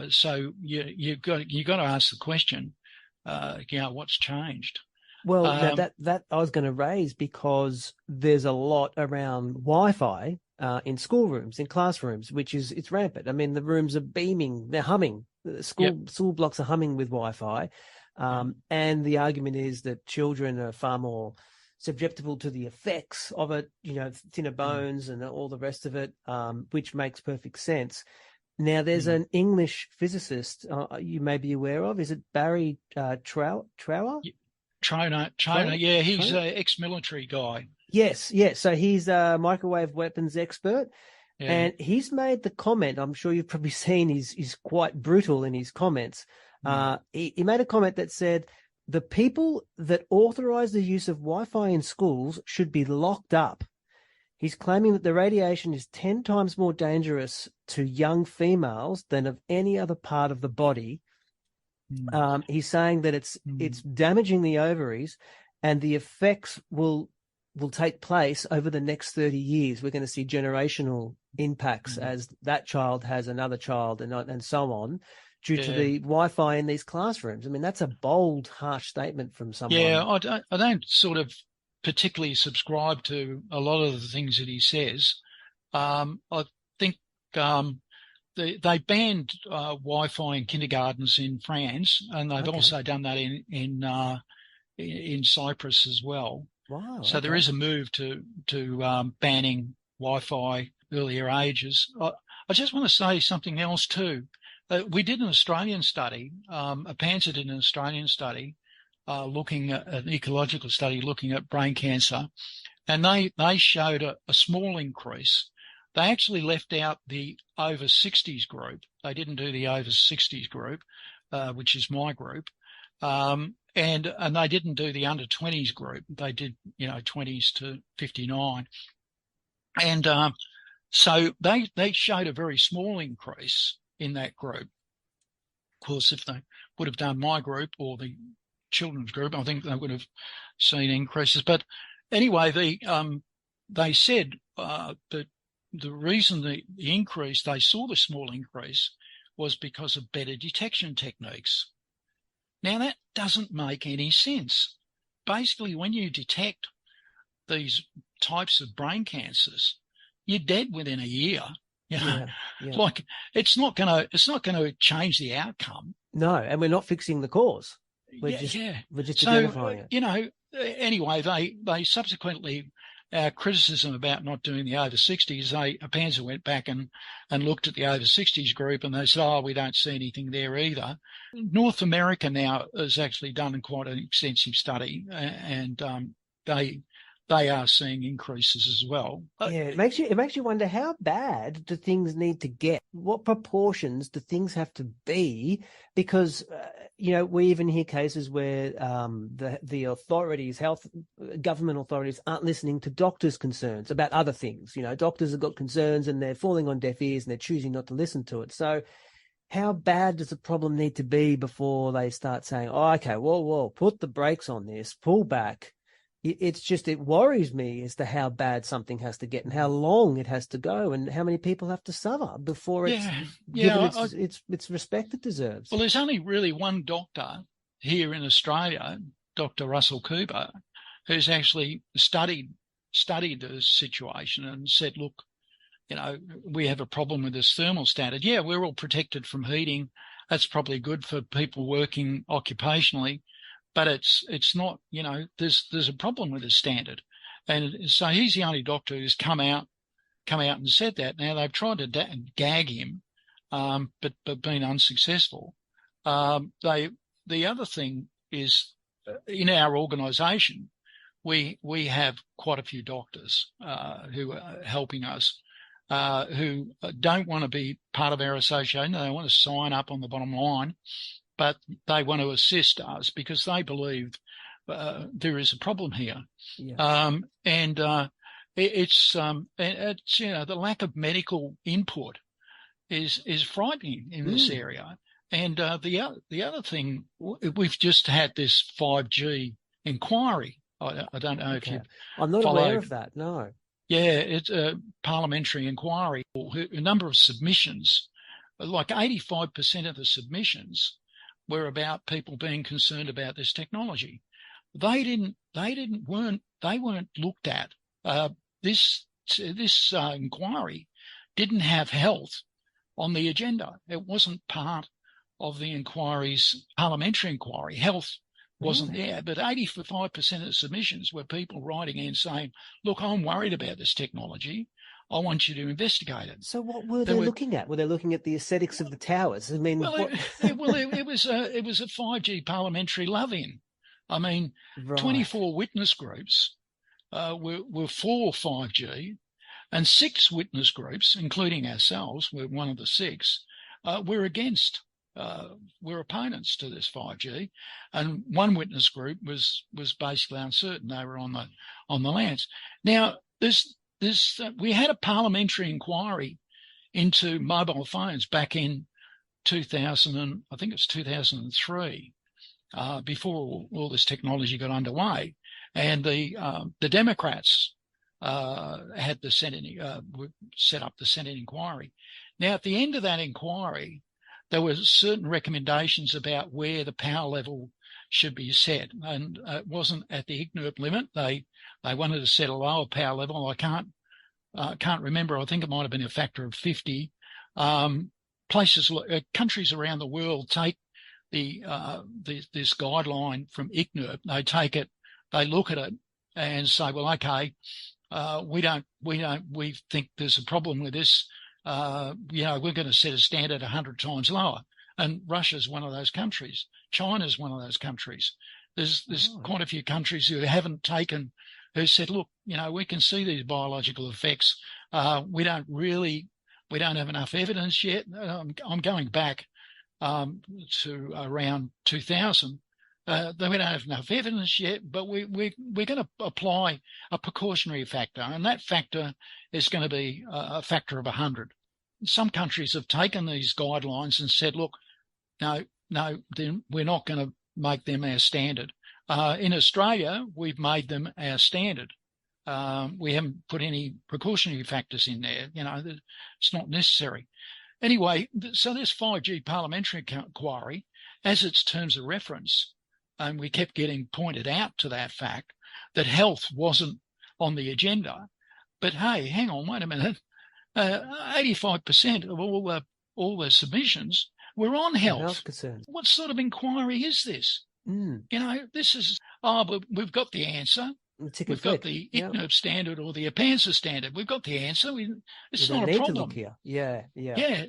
So you've got to ask the question, what's changed? Well, now that I was going to raise, because there's a lot around Wi-Fi in schoolrooms, in classrooms, it's rampant. I mean, the rooms are beaming, they're humming. The school blocks are humming with Wi-Fi, and the argument is that children are far more susceptible to the effects of it, thinner bones and all the rest of it, which makes perfect sense. Now, there's an English physicist you may be aware of. Is it Barry Trower? Trainer, yeah, he's an ex-military guy. Yes. So he's a microwave weapons expert, and he's made the comment. I'm sure you've probably seen. He's quite brutal in his comments. He made a comment that said the people that authorize the use of Wi-Fi in schools should be locked up. He's claiming that the radiation is 10 times more dangerous to young females than of any other part of the body. He's saying that it's damaging the ovaries, and the effects will take place over the next 30 years. We're going to see generational impacts as that child has another child and so on, due to the Wi-Fi in these classrooms. I mean, that's a bold, harsh statement from someone. Yeah, I don't sort of particularly subscribe to a lot of the things that he says. I think they banned Wi-Fi in kindergartens in France, and they've also done that in Cyprus as well. Wow! So there is a move to banning Wi-Fi earlier ages. I just want to say something else too. We did an Australian study. APANSA did an Australian study looking at an ecological study looking at brain cancer, and they showed a small increase. They actually left out the over 60s group. They didn't do the over 60s group, which is my group, and they didn't do the under 20s group. They did 20s to 59, and so they showed a very small increase in that group. Of course, if they would have done my group or the children's group, I think they would have seen increases. But anyway, they said that the reason the increase, they saw the small increase, was because of better detection techniques. Now, that doesn't make any sense. Basically, when you detect these types of brain cancers, you're dead within a year. Like it's not going to change the outcome. No, and we're not fixing the cause. We're just identifying it. Anyway, they subsequently, our criticism about not doing the over 60s, APANSA went back and looked at the over 60s group, and they said, we don't see anything there either. North America now has actually done quite an extensive study, and they are seeing increases as well. It makes you wonder, how bad do things need to get? What proportions do things have to be? Because we even hear cases where the authorities, government authorities, aren't listening to doctors' concerns about other things. Doctors have got concerns and they're falling on deaf ears and they're choosing not to listen to it. So how bad does the problem need to be before they start saying, okay, whoa, put the brakes on this, pull back? It worries me as to how bad something has to get and how long it has to go and how many people have to suffer before it's given its respect it deserves. Well, there's only really one doctor here in Australia, Dr. Russell Cooper, who's actually studied the situation and said, look, we have a problem with this thermal standard. Yeah, we're all protected from heating. That's probably good for people working occupationally. But it's not, there's a problem with the standard. And so he's the only doctor who's come out and said that. Now, they've tried to gag him, but been unsuccessful. The other thing is, in our organisation, we have quite a few doctors who are helping us, who don't want to be part of our association. They want to sign up on the bottom line, but they want to assist us because they believe there is a problem here. Yeah. It's the lack of medical input is frightening in this area. And the other thing, we've just had this 5G inquiry. I don't know if you've I'm not followed. aware of that. No. Yeah, it's a parliamentary inquiry. A number of submissions, like 85% of the submissions, were about people being concerned about this technology. They weren't looked at. This inquiry didn't have health on the agenda. It wasn't part of the inquiry's parliamentary inquiry. Health wasn't there, but 85% of the submissions were people writing in saying, look, I'm worried about this technology. I want you to investigate it. So what were they looking at? Were they looking at the aesthetics of the towers? I mean, it was a 5G parliamentary love-in. I mean, 24 witness groups were for 5G, and 6 witness groups, including ourselves, we're one of the 6, were against. Were opponents to this 5G, and one witness group was basically uncertain. They were on the lands. Now, we had a parliamentary inquiry into mobile phones back in 2000, I think it was 2003, before all this technology got underway, and the Democrats had the Senate set up the Senate inquiry. Now, at the end of that inquiry, there were certain recommendations about where the power level should be set, and it wasn't at the IGNIRP limit. They wanted to set a lower power level. I can't remember. I think it might have been a factor of 50. Countries around the world take this guideline from IGNIRP. They take it, they look at it, and say, well, okay, we think there's a problem with this. We're going to set a standard 100 times lower. And Russia's one of those countries. China's one of those countries. There's quite a few countries who said, look, we can see these biological effects. We don't have enough evidence yet. I'm going back to around 2000. We don't have enough evidence yet, but we're going to apply a precautionary factor, and that factor is going to be a factor of 100. Some countries have taken these guidelines and said, look, no, then we're not going to make them our standard. In Australia, we've made them our standard. We haven't put any precautionary factors in there. It's not necessary. Anyway, so this 5G parliamentary inquiry, as its terms of reference, and we kept getting pointed out to that fact that health wasn't on the agenda. But hey, hang on, wait a minute. 85% of all the submissions were on health. Concerns. What sort of inquiry is this? This is, but we've got the answer. We've got the IGNIRP standard or the APANSA standard. We've got the answer. It's not a problem. To look here. Yeah.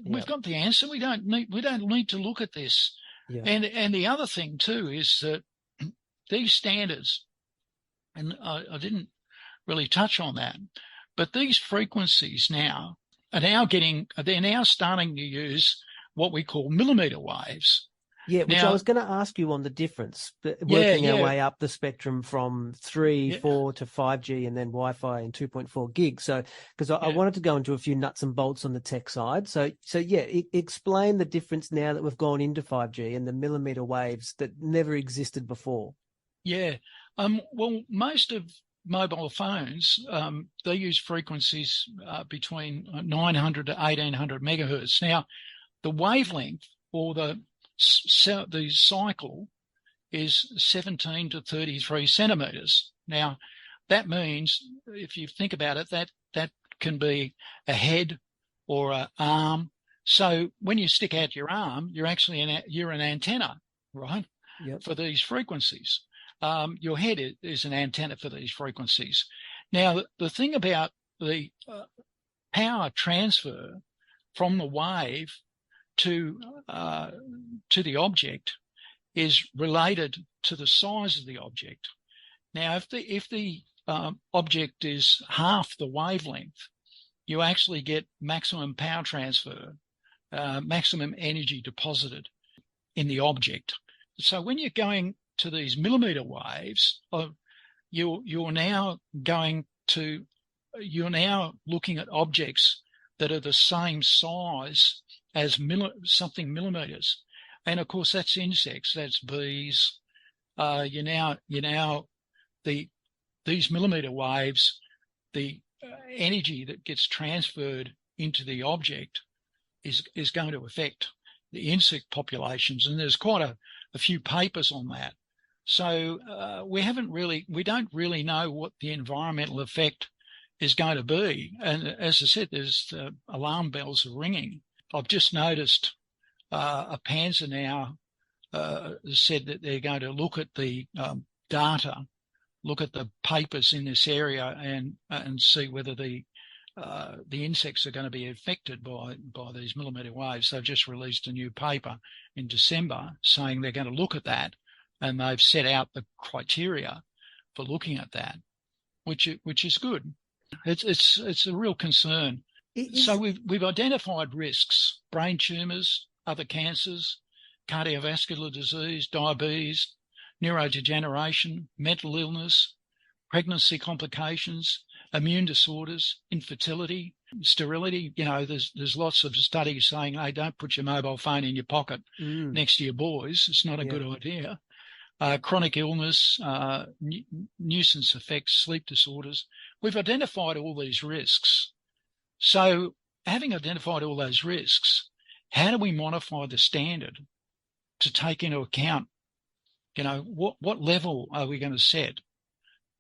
We've got the answer. We don't need to look at this. Yeah. And the other thing too is that these standards, and I didn't really touch on that, but these frequencies now they're now starting to use what we call millimeter waves. Yeah, which I was going to ask you on the difference, working our way up the spectrum from 3, 4 to 5G and then Wi-Fi and 2.4 gig. So, because I wanted to go into a few nuts and bolts on the tech side. So explain the difference now that we've gone into 5G and the millimeter waves that never existed before. Yeah. Well, most of mobile phones, they use frequencies between 900 to 1800 megahertz. Now, the wavelength or the cycle is 17 to 33 centimeters. Now, that means, if you think about it, that can be a head or an arm. So when you stick out your arm, you're actually you're an antenna, right? Yep. For these frequencies. Your head is an antenna for these frequencies. Now, the thing about the power transfer from the wave to the object is related to the size of the object. Now, if the object is half the wavelength, you actually get maximum power transfer, maximum energy deposited in the object. So when you're going to these millimeter waves, you're now looking at objects that are the same size as something millimeters, and of course that's insects, that's bees. These millimeter waves, the energy that gets transferred into the object is going to affect the insect populations, and there's quite a few papers on that. So we don't really know what the environmental effect is going to be. And as I said, there's alarm bells are ringing. I've just noticed a Panzer now said that they're going to look at the data, look at the papers in this area, and see whether the insects are going to be affected by these millimeter waves. They've just released a new paper in December saying they're going to look at that, and they've set out the criteria for looking at that, which is good. It's a real concern. So we've identified risks: brain tumours, other cancers, cardiovascular disease, diabetes, neurodegeneration, mental illness, pregnancy complications, immune disorders, infertility, sterility. There's lots of studies saying, hey, don't put your mobile phone in your pocket next to your boys. It's not a good idea. Chronic illness, nuisance effects, sleep disorders. We've identified all these risks. So having identified all those risks, how do we modify the standard to take into account, what level are we going to set?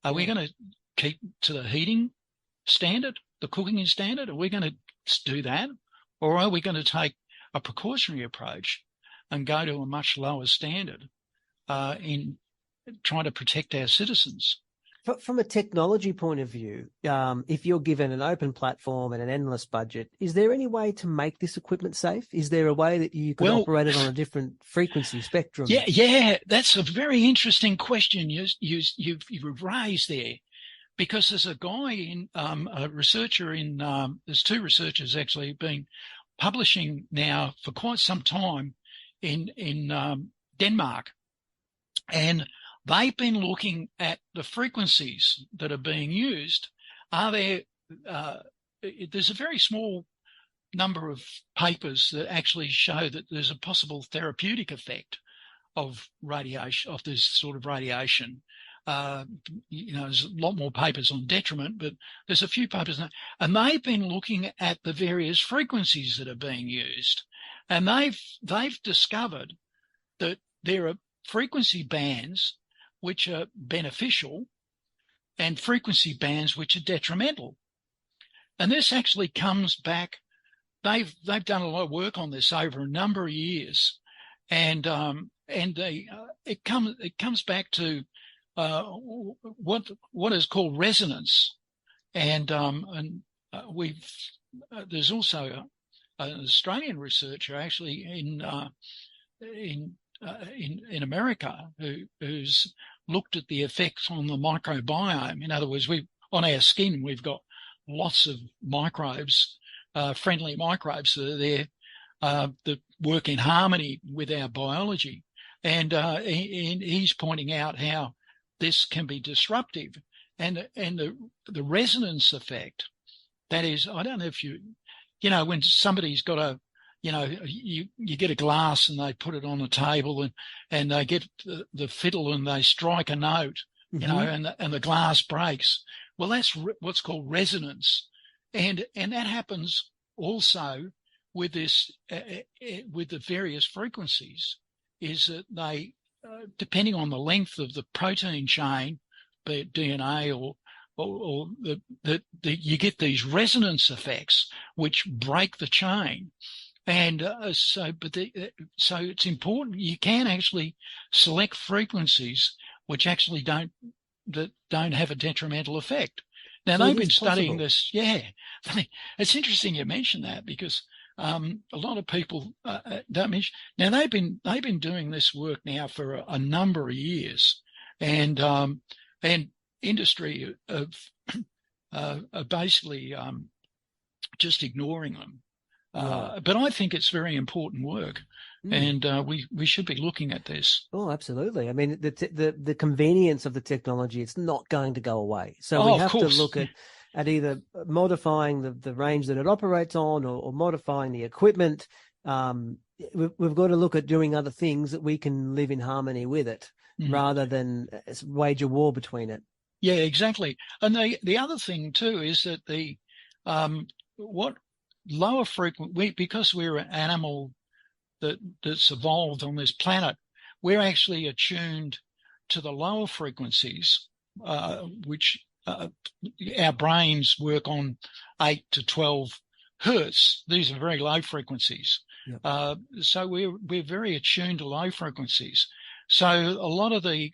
Are we going to keep to the heating standard, the cooking standard? Are we going to do that? Or are we going to take a precautionary approach and go to a much lower standard in trying to protect our citizens? From a technology point of view, if you're given an open platform and an endless budget, is there any way to make this equipment safe? Is there a way that you could operate it on a different frequency spectrum? Yeah, that's a very interesting question you've raised there, because there's a guy a researcher there's two researchers actually been publishing now for quite some time in Denmark, and they've been looking at the frequencies that are being used. There's a very small number of papers that actually show that there's a possible therapeutic effect of radiation, of this sort of radiation. There's a lot more papers on detriment, but there's a few papers now, and they've been looking at the various frequencies that are being used, and they've discovered that there are frequency bands which are beneficial and frequency bands which are detrimental. And this actually comes back, they've done a lot of work on this over a number of years, and it comes back to what is called resonance, and there's also an Australian researcher actually in America who's looked at the effects on the microbiome. In other words, on our skin we've got lots of microbes, friendly microbes that are there that work in harmony with our biology, and he's pointing out how this can be disruptive, and the resonance effect. That is, I don't know if when somebody's got you get a glass and they put it on the table and they get the fiddle and they strike a note, and the glass breaks. Well, that's what's called resonance, and that happens also with this with the various frequencies. Is that they depending on the length of the protein chain, be it DNA or you get these resonance effects which break the chain. And so it's important. You can actually select frequencies which actually don't have a detrimental effect. Now, they've been studying this. Yeah, it's interesting you mention that, because a lot of people don't mention. Now, they've been doing this work now for a number of years, and and industry are basically just ignoring them. But I think it's very important work, and we should be looking at this. Oh, absolutely. I mean, the convenience of the technology, it's not going to go away. So we have to look at either modifying the range that it operates on, or modifying the equipment. We've got to look at doing other things that we can live in harmony with it, rather than wage a war between it. Yeah, exactly. And the other thing too is that lower frequency, because we're an animal that's evolved on this planet, we're actually attuned to the lower frequencies, which our brains work on 8 to 12 hertz. These are very low frequencies. Yep. So we're very attuned to low frequencies. So a lot of the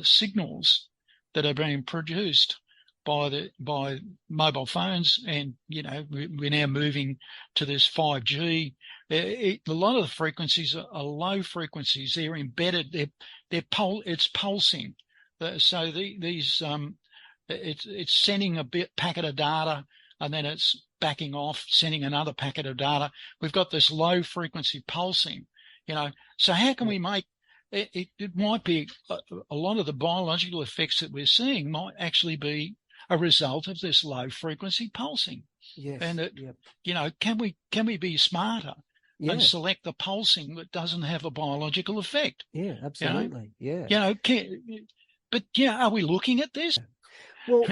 signals that are being produced by mobile phones, and we're now moving to this 5G. A lot of the frequencies are low frequencies. They're embedded. It's pulsing. So it's sending a packet of data, and then it's backing off, sending another packet of data. We've got this low frequency pulsing. So how can we make it might be a lot of the biological effects that we're seeing might actually be a result of this low frequency pulsing. Yes. And can we be smarter and select the pulsing that doesn't have a biological effect? Yeah, absolutely. But are we looking at this? Well,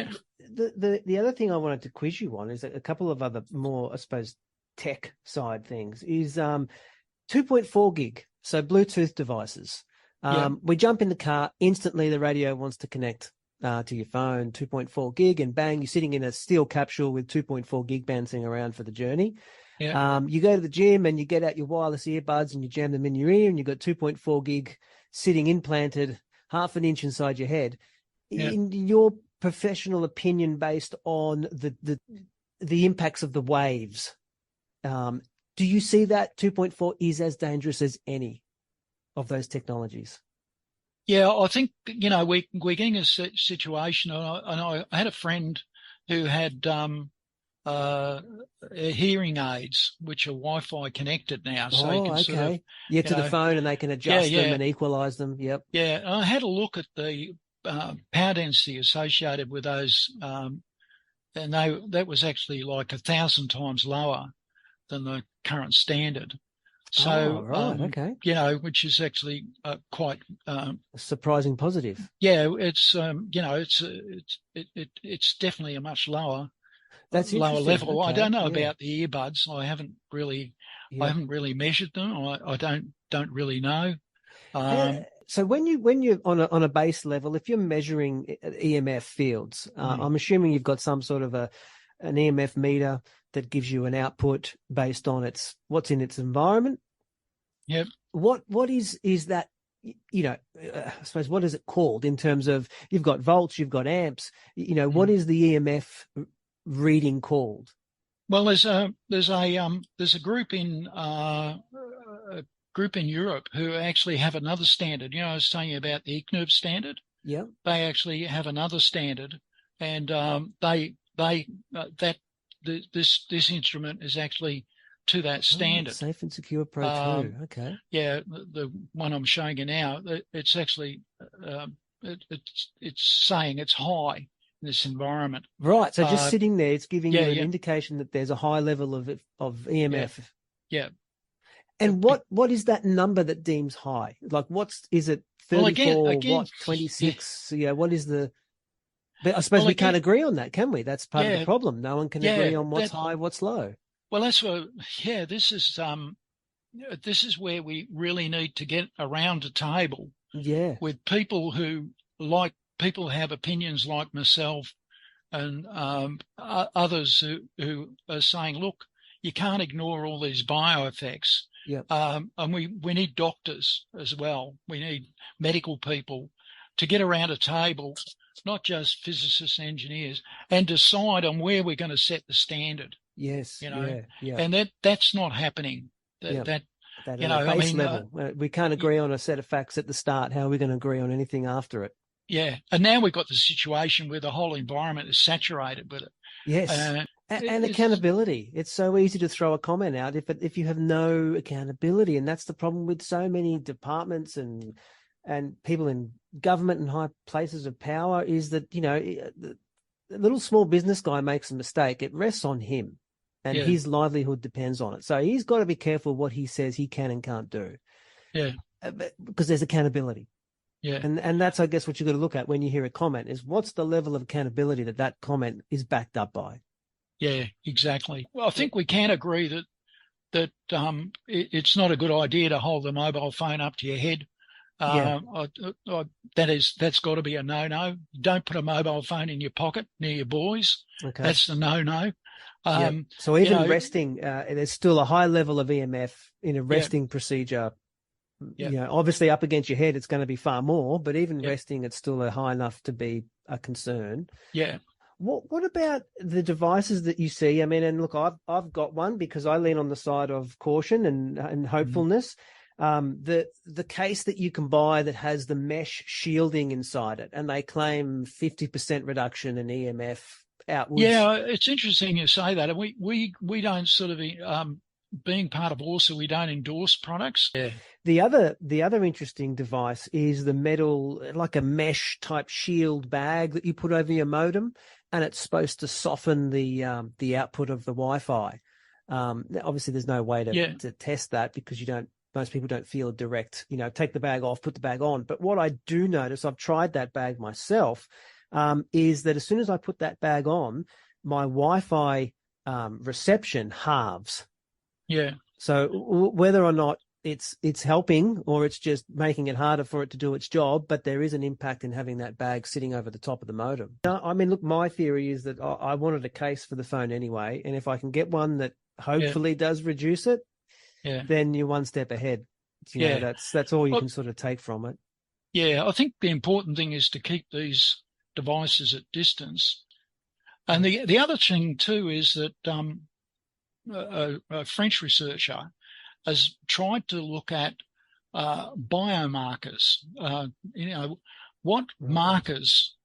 the other thing I wanted to quiz you on is a couple of other more, I suppose, tech side things is 2.4 gig, so Bluetooth devices. We jump in the car, instantly the radio wants to connect to your phone, 2.4 gig, and bang, you're sitting in a steel capsule with 2.4 gig bouncing around for the journey. Yeah. You go to the gym and you get out your wireless earbuds and you jam them in your ear, and you've got 2.4 gig sitting implanted half an inch inside your head. Yeah. In your professional opinion, based on the impacts of the waves, do you see that 2.4 is as dangerous as any of those technologies? Yeah, I think, we're getting a situation, and I had a friend who had hearing aids, which are Wi-Fi connected now. So you can sort of, the phone, and they can adjust them and equalize them. Yep. Yeah, and I had a look at the power density associated with those, and that was actually like 1,000 times lower than the current standard. So, which is actually quite a surprising positive. Yeah, it's it's definitely a much lower level. Okay. I don't know about the earbuds. I haven't really measured them. I don't really know. So when you're on a base level, if you're measuring EMF fields, I'm assuming you've got some sort of an EMF meter that gives you an output based on what's in its environment. Yep. What is that? I suppose, what is it called in terms of, you've got volts, you've got amps. What is the EMF reading called? Well, there's a group in Europe who actually have another standard. I was saying about the ICNIRP standard. Yeah. They actually have another standard, and this instrument is actually to that standard. Safe and Secure Pro 2. Okay. Yeah, the one I'm showing you now, it's actually it's saying it's high in this environment. Right. So just sitting there, it's giving you an indication that there's a high level of EMF. Yeah. And what is that number that deems high? Like, is it 34? What, 26? Yeah. What is the? But I suppose we can't agree on that, can we? That's part of the problem. No one can agree on what's high, what's low. Well, that's where, this is where we really need to get around a table. Yeah. With people who have opinions like myself, and others who are saying, look, you can't ignore all these bioeffects. Yeah. And we need doctors as well. We need medical people to get around a table, not just physicists, engineers, and decide on where we're going to set the standard. Yes. Yeah. And that's not happening. That base level. We can't agree on a set of facts at the start. How are we going to agree on anything after it? Yeah. And now we've got the situation where the whole environment is saturated with it. Yes. And accountability. It's so easy to throw a comment out if you have no accountability. And that's the problem with so many departments and people in government and high places of power, is that, the little small business guy makes a mistake, it rests on him, and his livelihood depends on it. So he's got to be careful what he says he can and can't do. Yeah. Because there's accountability. Yeah. And that's, I guess, what you've got to look at when you hear a comment is what's the level of accountability that comment is backed up by. Yeah, exactly. Well, I think we can agree that it's not a good idea to hold the mobile phone up to your head. That's got to be a no-no. Don't put a mobile phone in your pocket near your boys. Okay. That's the no-no. So even resting, there's still a high level of EMF in a resting procedure. Obviously up against your head, it's going to be far more, but even resting, it's still high enough to be a concern. Yeah. What about the devices that you see? I mean, and look, I've got one because I lean on the side of caution and hopefulness. The case that you can buy that has the mesh shielding inside it, and they claim 50% reduction in EMF outwards. Yeah, it's interesting you say that. We don't sort of being part of ORSA, we don't endorse products. Yeah. The other interesting device is the metal, like a mesh type shield bag that you put over your modem, and it's supposed to soften the output of the Wi-Fi. Obviously, there's no way to test that because most people don't feel a direct, take the bag off, put the bag on. But what I do notice, I've tried that bag myself, is that as soon as I put that bag on, my Wi-Fi reception halves. Yeah. So whether or not it's helping or it's just making it harder for it to do its job, but there is an impact in having that bag sitting over the top of the modem. I mean, look, my theory is that I wanted a case for the phone anyway, and if I can get one that hopefully does reduce it, then you're one step ahead. That's all you can sort of take from it. Yeah, I think the important thing is to keep these devices at distance. And the other thing too is that a French researcher has tried to look at biomarkers. What markers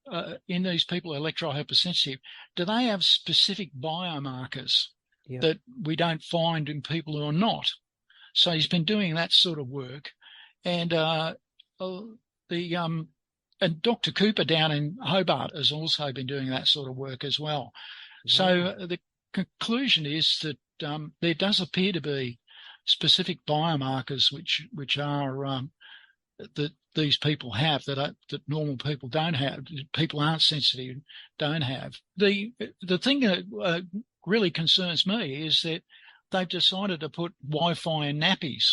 in these people who are electrohypersensitive, do they have specific biomarkers that we don't find in people who are not? So he's been doing that sort of work, and and Dr. Cooper down in Hobart has also been doing that sort of work as well. Yeah. So the conclusion is that there does appear to be specific biomarkers which are that these people have that normal people don't have. People aren't sensitive, don't have. The thing that really concerns me is that they've decided to put Wi-Fi in nappies.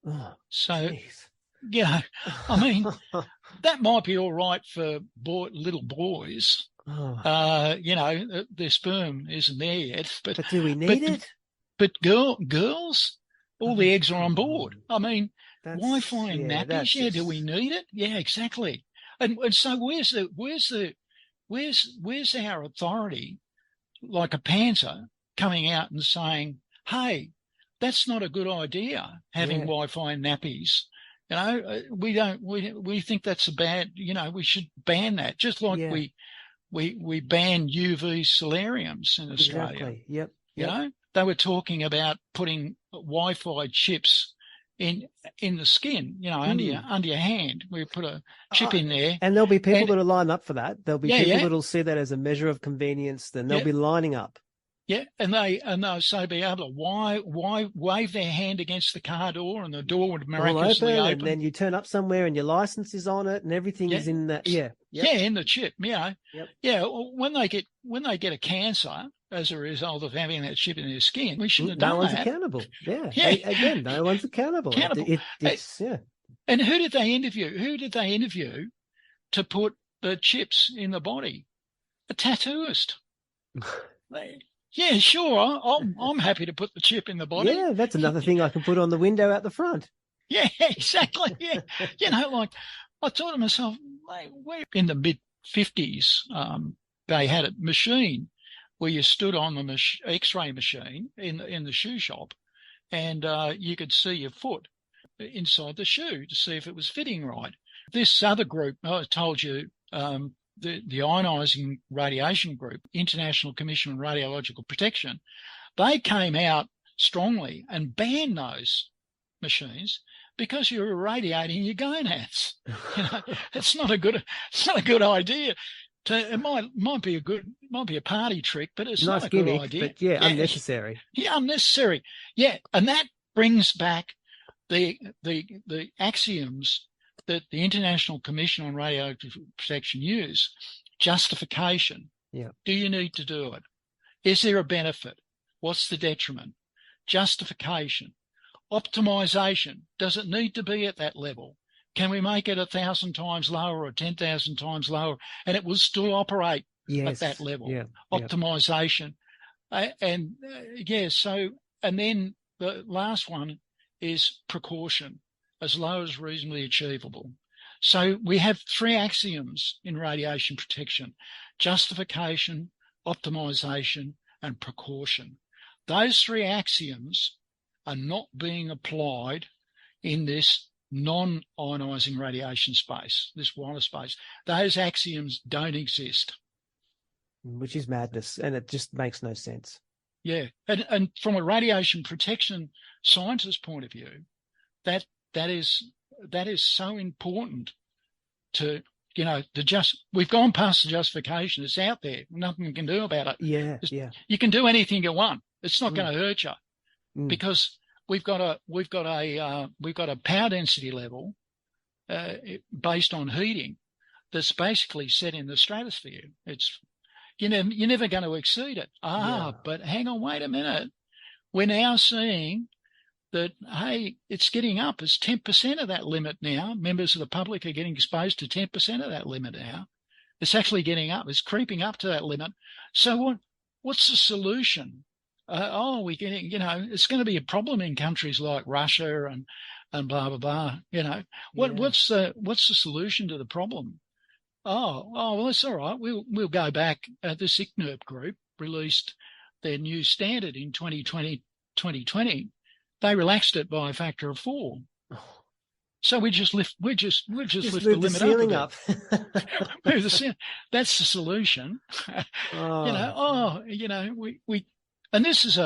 Oh, so, geez. I mean, that might be all right for little boys. Oh. Their sperm isn't there yet. But do we need it? But girls, all the eggs are on board. I mean, Wi-Fi in nappies. Do we need it? Yeah, exactly. And so where's our authority, like a panther, coming out and saying, hey, that's not a good idea, having Wi-Fi in nappies. We think that's a bad, we should ban that. Just like we ban UV solariums in Australia. Exactly. Yep. They were talking about putting Wi-Fi chips in the skin, under your hand. We put a chip in there. And there'll be people that'll line up for that. There'll be people that'll see that as a measure of convenience, then they'll be lining up. Yeah, and they'll so be able to wave their hand against the car door, and the door would miraculously open. And then you turn up somewhere and your license is on it, and everything is in that. Yeah, in the chip. Yeah. When they get a cancer as a result of having that chip in their skin, we shouldn't have done that. No one's accountable. Again, no one's accountable. And who did they interview to put the chips in the body? A tattooist. Yeah, sure. I'm happy to put the chip in the body. Yeah, that's another thing I can put on the window out the front. Yeah, exactly. Yeah. I thought to myself, we're in the mid-50s. They had a machine where you stood on the X-ray machine in the shoe shop, and you could see your foot inside the shoe to see if it was fitting right. This other group, I told you, the ionising radiation group, International Commission on Radiological Protection, they came out strongly and banned those machines because you're irradiating your gonads. It's not a good idea. It might be a party trick, but it's nice not a gimmick, good idea. But unnecessary. Yeah, unnecessary. Yeah, and that brings back the axioms that the International Commission on Radiological Protection use. Justification. Yeah. Do you need to do it? Is there a benefit? What's the detriment? Justification. Optimization. Does it need to be at that level? Can we make it 1,000 times lower or 10,000 times lower and it will still operate at that level? Yeah. Optimization. And then the last one is precaution, as low as reasonably achievable. So we have three axioms in radiation protection: justification, optimization, and precaution. Those three axioms are not being applied in this non-ionising radiation space, this wireless space. Those axioms don't exist. Which is madness, and it just makes no sense. Yeah, and from a radiation protection scientist point of view, that is so important to, we've gone past the justification. It's out there. Nothing you can do about it. Yeah. You can do anything you want. It's not going to hurt you because we've got a power density level based on heating that's basically set in the stratosphere. It's you're never going to exceed it. But hang on, wait a minute. We're now seeing that, hey, it's getting up. It's 10% of that limit now. Members of the public are getting exposed to 10% of that limit now. It's actually getting up. It's creeping up to that limit. So what's the solution? We're getting, it's going to be a problem in countries like Russia and blah, blah, blah. What's the solution to the problem? Well, it's all right. We'll go back. This ICNIRP group released their new standard in 2020. They relaxed it by a factor of 4. So we just lift the limit up. Move the ceiling. That's the solution. We and this is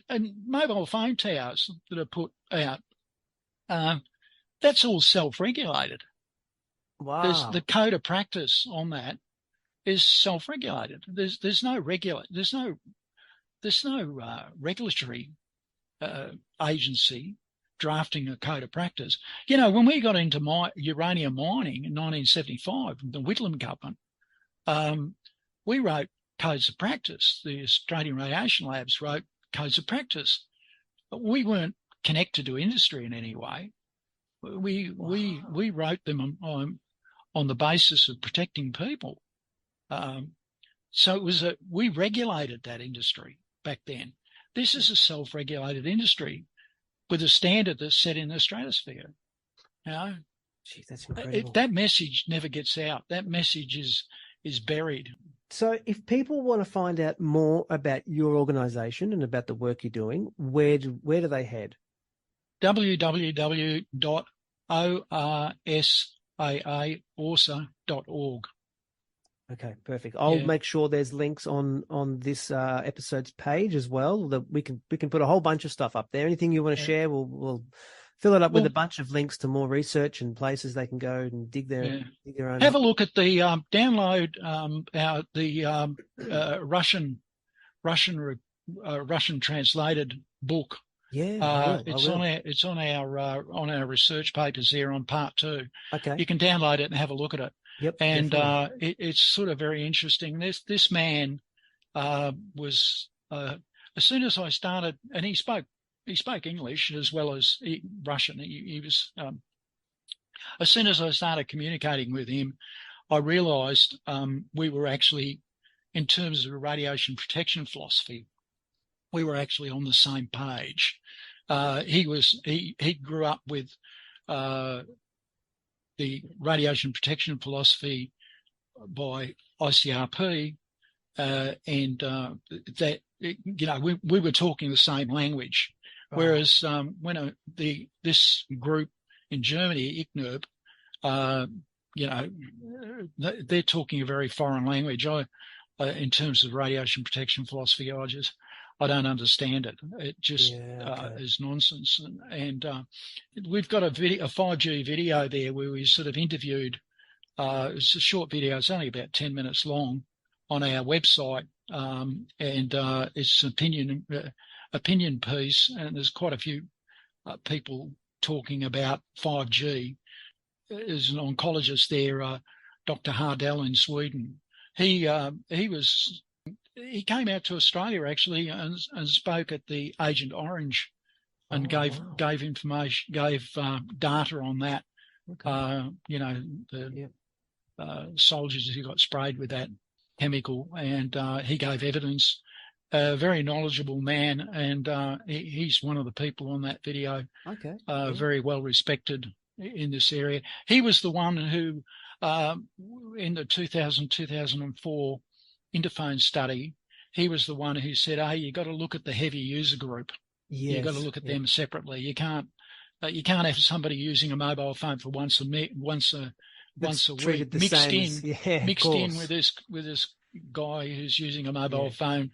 and mobile phone towers that are put out. That's all self-regulated. Wow. The code of practice on that is self-regulated. There's no regulatory agency drafting a code of practice. When we got into uranium mining in 1975, the Whitlam government, we wrote codes of practice. The Australian Radiation Labs wrote codes of practice. We weren't connected to industry in any way. We wrote them on the basis of protecting people. So it was we regulated that industry back then. This is a self-regulated industry with a standard that's set in the stratosphere. Gee, that's incredible. That message never gets out. That message is buried. So if people want to find out more about your organisation and about the work you're doing, where do they head? www.orsaorsa.org. Okay, perfect. I'll make sure there's links on this episode's page as well. That we can put a whole bunch of stuff up there. Anything you want to share, we'll fill it up with a bunch of links to more research and places they can go and dig their own. Have a look at the download the Russian translated book. Yeah, it's on our research papers there on part 2. Okay, you can download it and have a look at it. Yep, and it's sort of very interesting. This man was as soon as I started, and he spoke English as well as Russian. He was as soon as I started communicating with him, I realised we were actually, in terms of radiation protection philosophy, we were actually on the same page. He grew up with the radiation protection philosophy by ICRP, and that we were talking the same language. Right. Whereas when this group in Germany, ICNIRP, you know, they're talking a very foreign language. In terms of radiation protection philosophy, I don't understand it. It just is nonsense. And we've got a 5G video there where we sort of interviewed. It's a short video. It's only about 10 minutes long on our website, and it's an opinion piece. And there's quite a few people talking about 5G. There's an oncologist there, Dr. Hardell in Sweden. He came out to Australia actually and spoke at the Agent Orange and gave information, gave data on that. Okay. Soldiers who got sprayed with that chemical, and he gave evidence. A very knowledgeable man, and he's one of the people on that video. Okay. Very well respected in this area. He was the one who, in the 2004 Interphone study, he was the one who said, "Hey, you got to look at the heavy user group. Yes. You got to look at them separately. You can't have somebody using a mobile phone for once a week mixed in with this guy who's using a mobile phone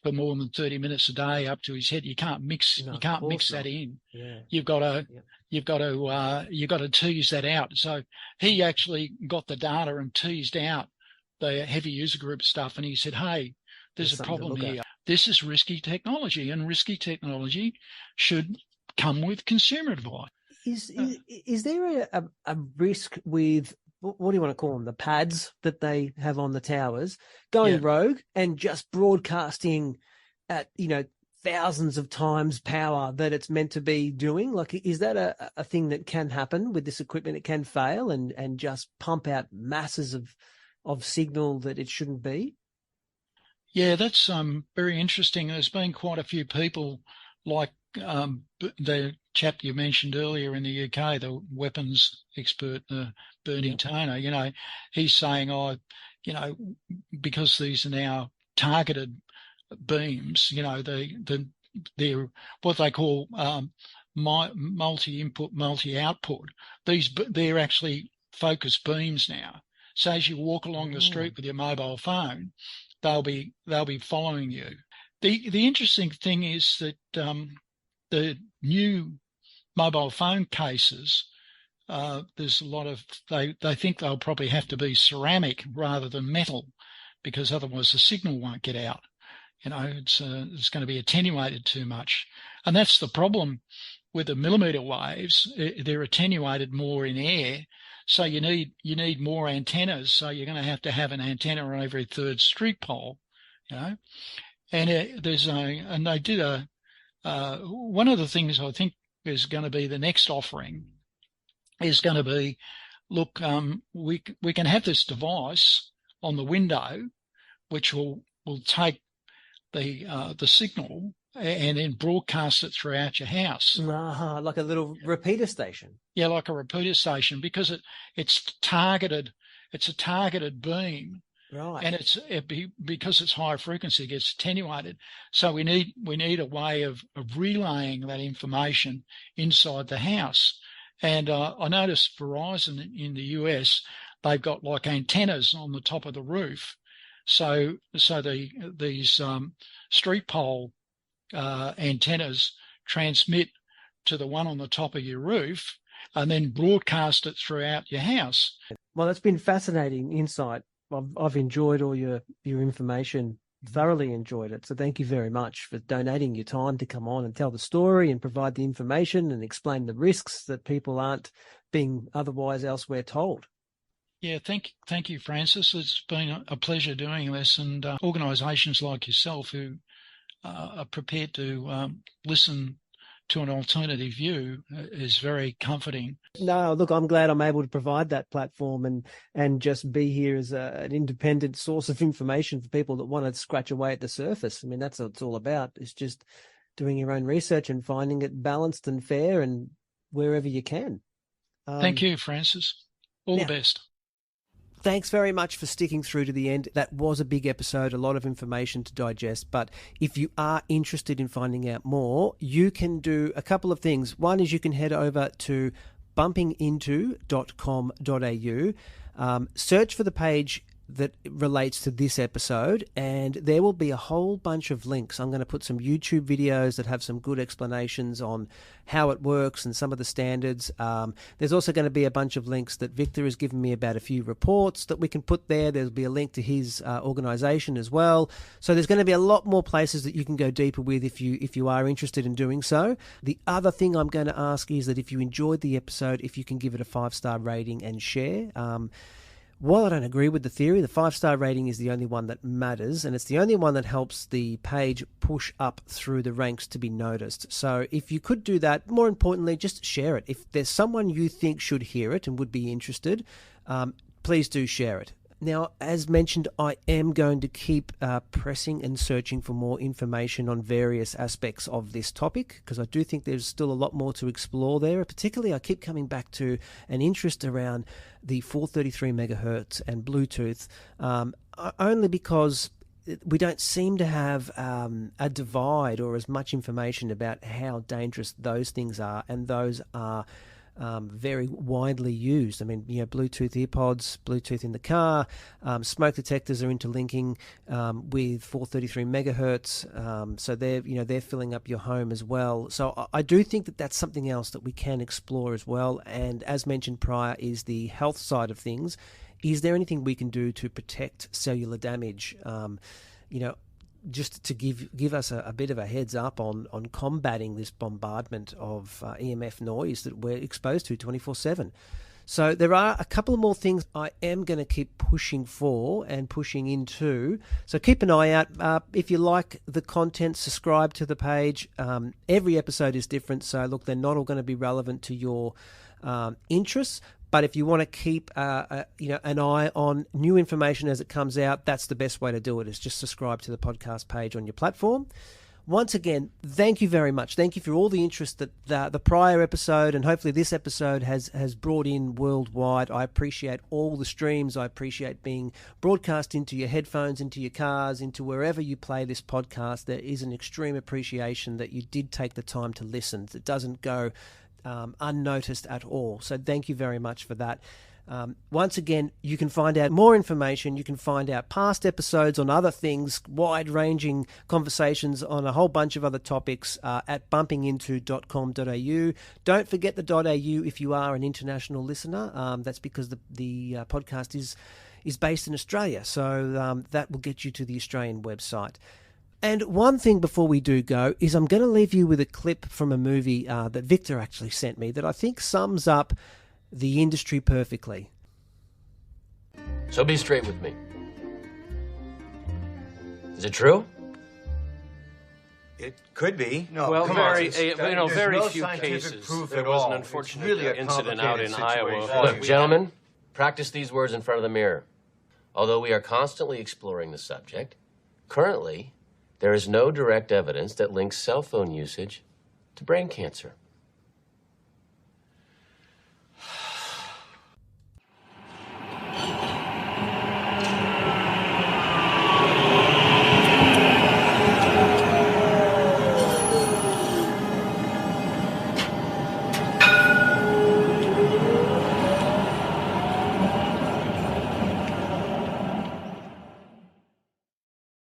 for more than 30 minutes a day up to his head. You can't mix that in. Yeah. You've got to tease that out." So he actually got the data and teased out the heavy user group stuff, and he said, "Hey, there's a problem here. This is risky technology, and risky technology should come with consumer advice." Is there a risk with, what do you want to call them, the pads that they have on the towers, going rogue and just broadcasting at, thousands of times power that it's meant to be doing? Like, is that a thing that can happen with this equipment? It can fail and just pump out masses of signal that it shouldn't be? Yeah, that's very interesting. There's been quite a few people like the chap you mentioned earlier in the UK, the weapons expert, Bernie Toner. He's saying, because these are now targeted beams, they're what they call multi-input, multi-output. They're actually focused beams now. So as you walk along the street with your mobile phone, they'll be following you. The interesting thing is that the new mobile phone cases, there's a lot of, they think they'll probably have to be ceramic rather than metal, because otherwise the signal won't get out. It's going to be attenuated too much. And that's the problem with the millimeter waves. They're attenuated more in air. So you need more antennas. So you're going to have an antenna on every third street pole, And they did one of the things I think is going to be the next offering is going to be, look, we can have this device on the window, which will take the signal and then broadcast it throughout your house. Like a little repeater station. Yeah, like a repeater station, because it's targeted. It's a targeted beam, right? And because it's high frequency, it gets attenuated. So we need a way of relaying that information inside the house. And I noticed Verizon in the US, they've got like antennas on the top of the roof. So these street pole antennas transmit to the one on the top of your roof and then broadcast it throughout your house. Well, that's been fascinating insight. I've enjoyed all your information, thoroughly enjoyed it. So thank you very much for donating your time to come on and tell the story and provide the information and explain the risks that people aren't being otherwise elsewhere told. Yeah, thank you, Francis. It's been a pleasure doing this, and organisations like yourself who are prepared to listen to an alternative view is very comforting. No, look, I'm glad I'm able to provide that platform and just be here as an independent source of information for people that want to scratch away at the surface. I mean, that's what it's all about. It's just doing your own research and finding it balanced and fair and wherever you can. Thank you, Francis. All the best. Thanks very much for sticking through to the end. That was a big episode, a lot of information to digest. But if you are interested in finding out more, you can do a couple of things. One is you can head over to bumpinginto.com.au. Search for the page that relates to this episode, and there will be a whole bunch of links. I'm going to put some YouTube videos that have some good explanations on how it works and some of the standards. There's also going to be a bunch of links that Victor has given me about a few reports that we can put there. There'll be a link to his organisation as well. So there's going to be a lot more places that you can go deeper with if you are interested in doing so. The other thing I'm going to ask is that if you enjoyed the episode, if you can give it a 5-star rating and share. While I don't agree with the theory, the 5-star rating is the only one that matters, and it's the only one that helps the page push up through the ranks to be noticed. So if you could do that, more importantly, just share it. If there's someone you think should hear it and would be interested, please do share it. Now, as mentioned, I am going to keep pressing and searching for more information on various aspects of this topic, because I do think there's still a lot more to explore there. Particularly, I keep coming back to an interest around the 433 megahertz and Bluetooth, only because we don't seem to have a divide or as much information about how dangerous those things are, and those are very widely used. I mean, Bluetooth earpods, Bluetooth in the car, smoke detectors are interlinking with 433 megahertz, so they're filling up your home as well. So I do think that that's something else that we can explore as well. And as mentioned prior, is the health side of things. Is there anything we can do to protect cellular damage? Just to give us a bit of a heads up on combating this bombardment of EMF noise that we're exposed to 24/7. So there are a couple of more things I am going to keep pushing for and pushing into. So keep an eye out. If you like the content, subscribe to the page. Every episode is different, so look, they're not all going to be relevant to your interests. But if you want to keep an eye on new information as it comes out, that's the best way to do it, is just subscribe to the podcast page on your platform. Once again, thank you very much. Thank you for all the interest that the prior episode and hopefully this episode has brought in worldwide. I appreciate all the streams. I appreciate being broadcast into your headphones, into your cars, into wherever you play this podcast. There is an extreme appreciation that you did take the time to listen. It doesn't go unnoticed at all. So thank you very much for that. Once again, you can find out more information. You can find out past episodes on other things, wide-ranging conversations on a whole bunch of other topics at bumpinginto.com.au. Don't forget the .au if you are an international listener. That's because the podcast is based in Australia. So that will get you to the Australian website. And one thing before we do go is I'm going to leave you with a clip from a movie that Victor actually sent me that I think sums up the industry perfectly. So be straight with me. Is it true? It could be. No, well, very few cases. There was an unfortunate incident out in Iowa. Look, gentlemen, practice these words in front of the mirror. Although we are constantly exploring the subject, currently there is no direct evidence that links cell phone usage to brain cancer.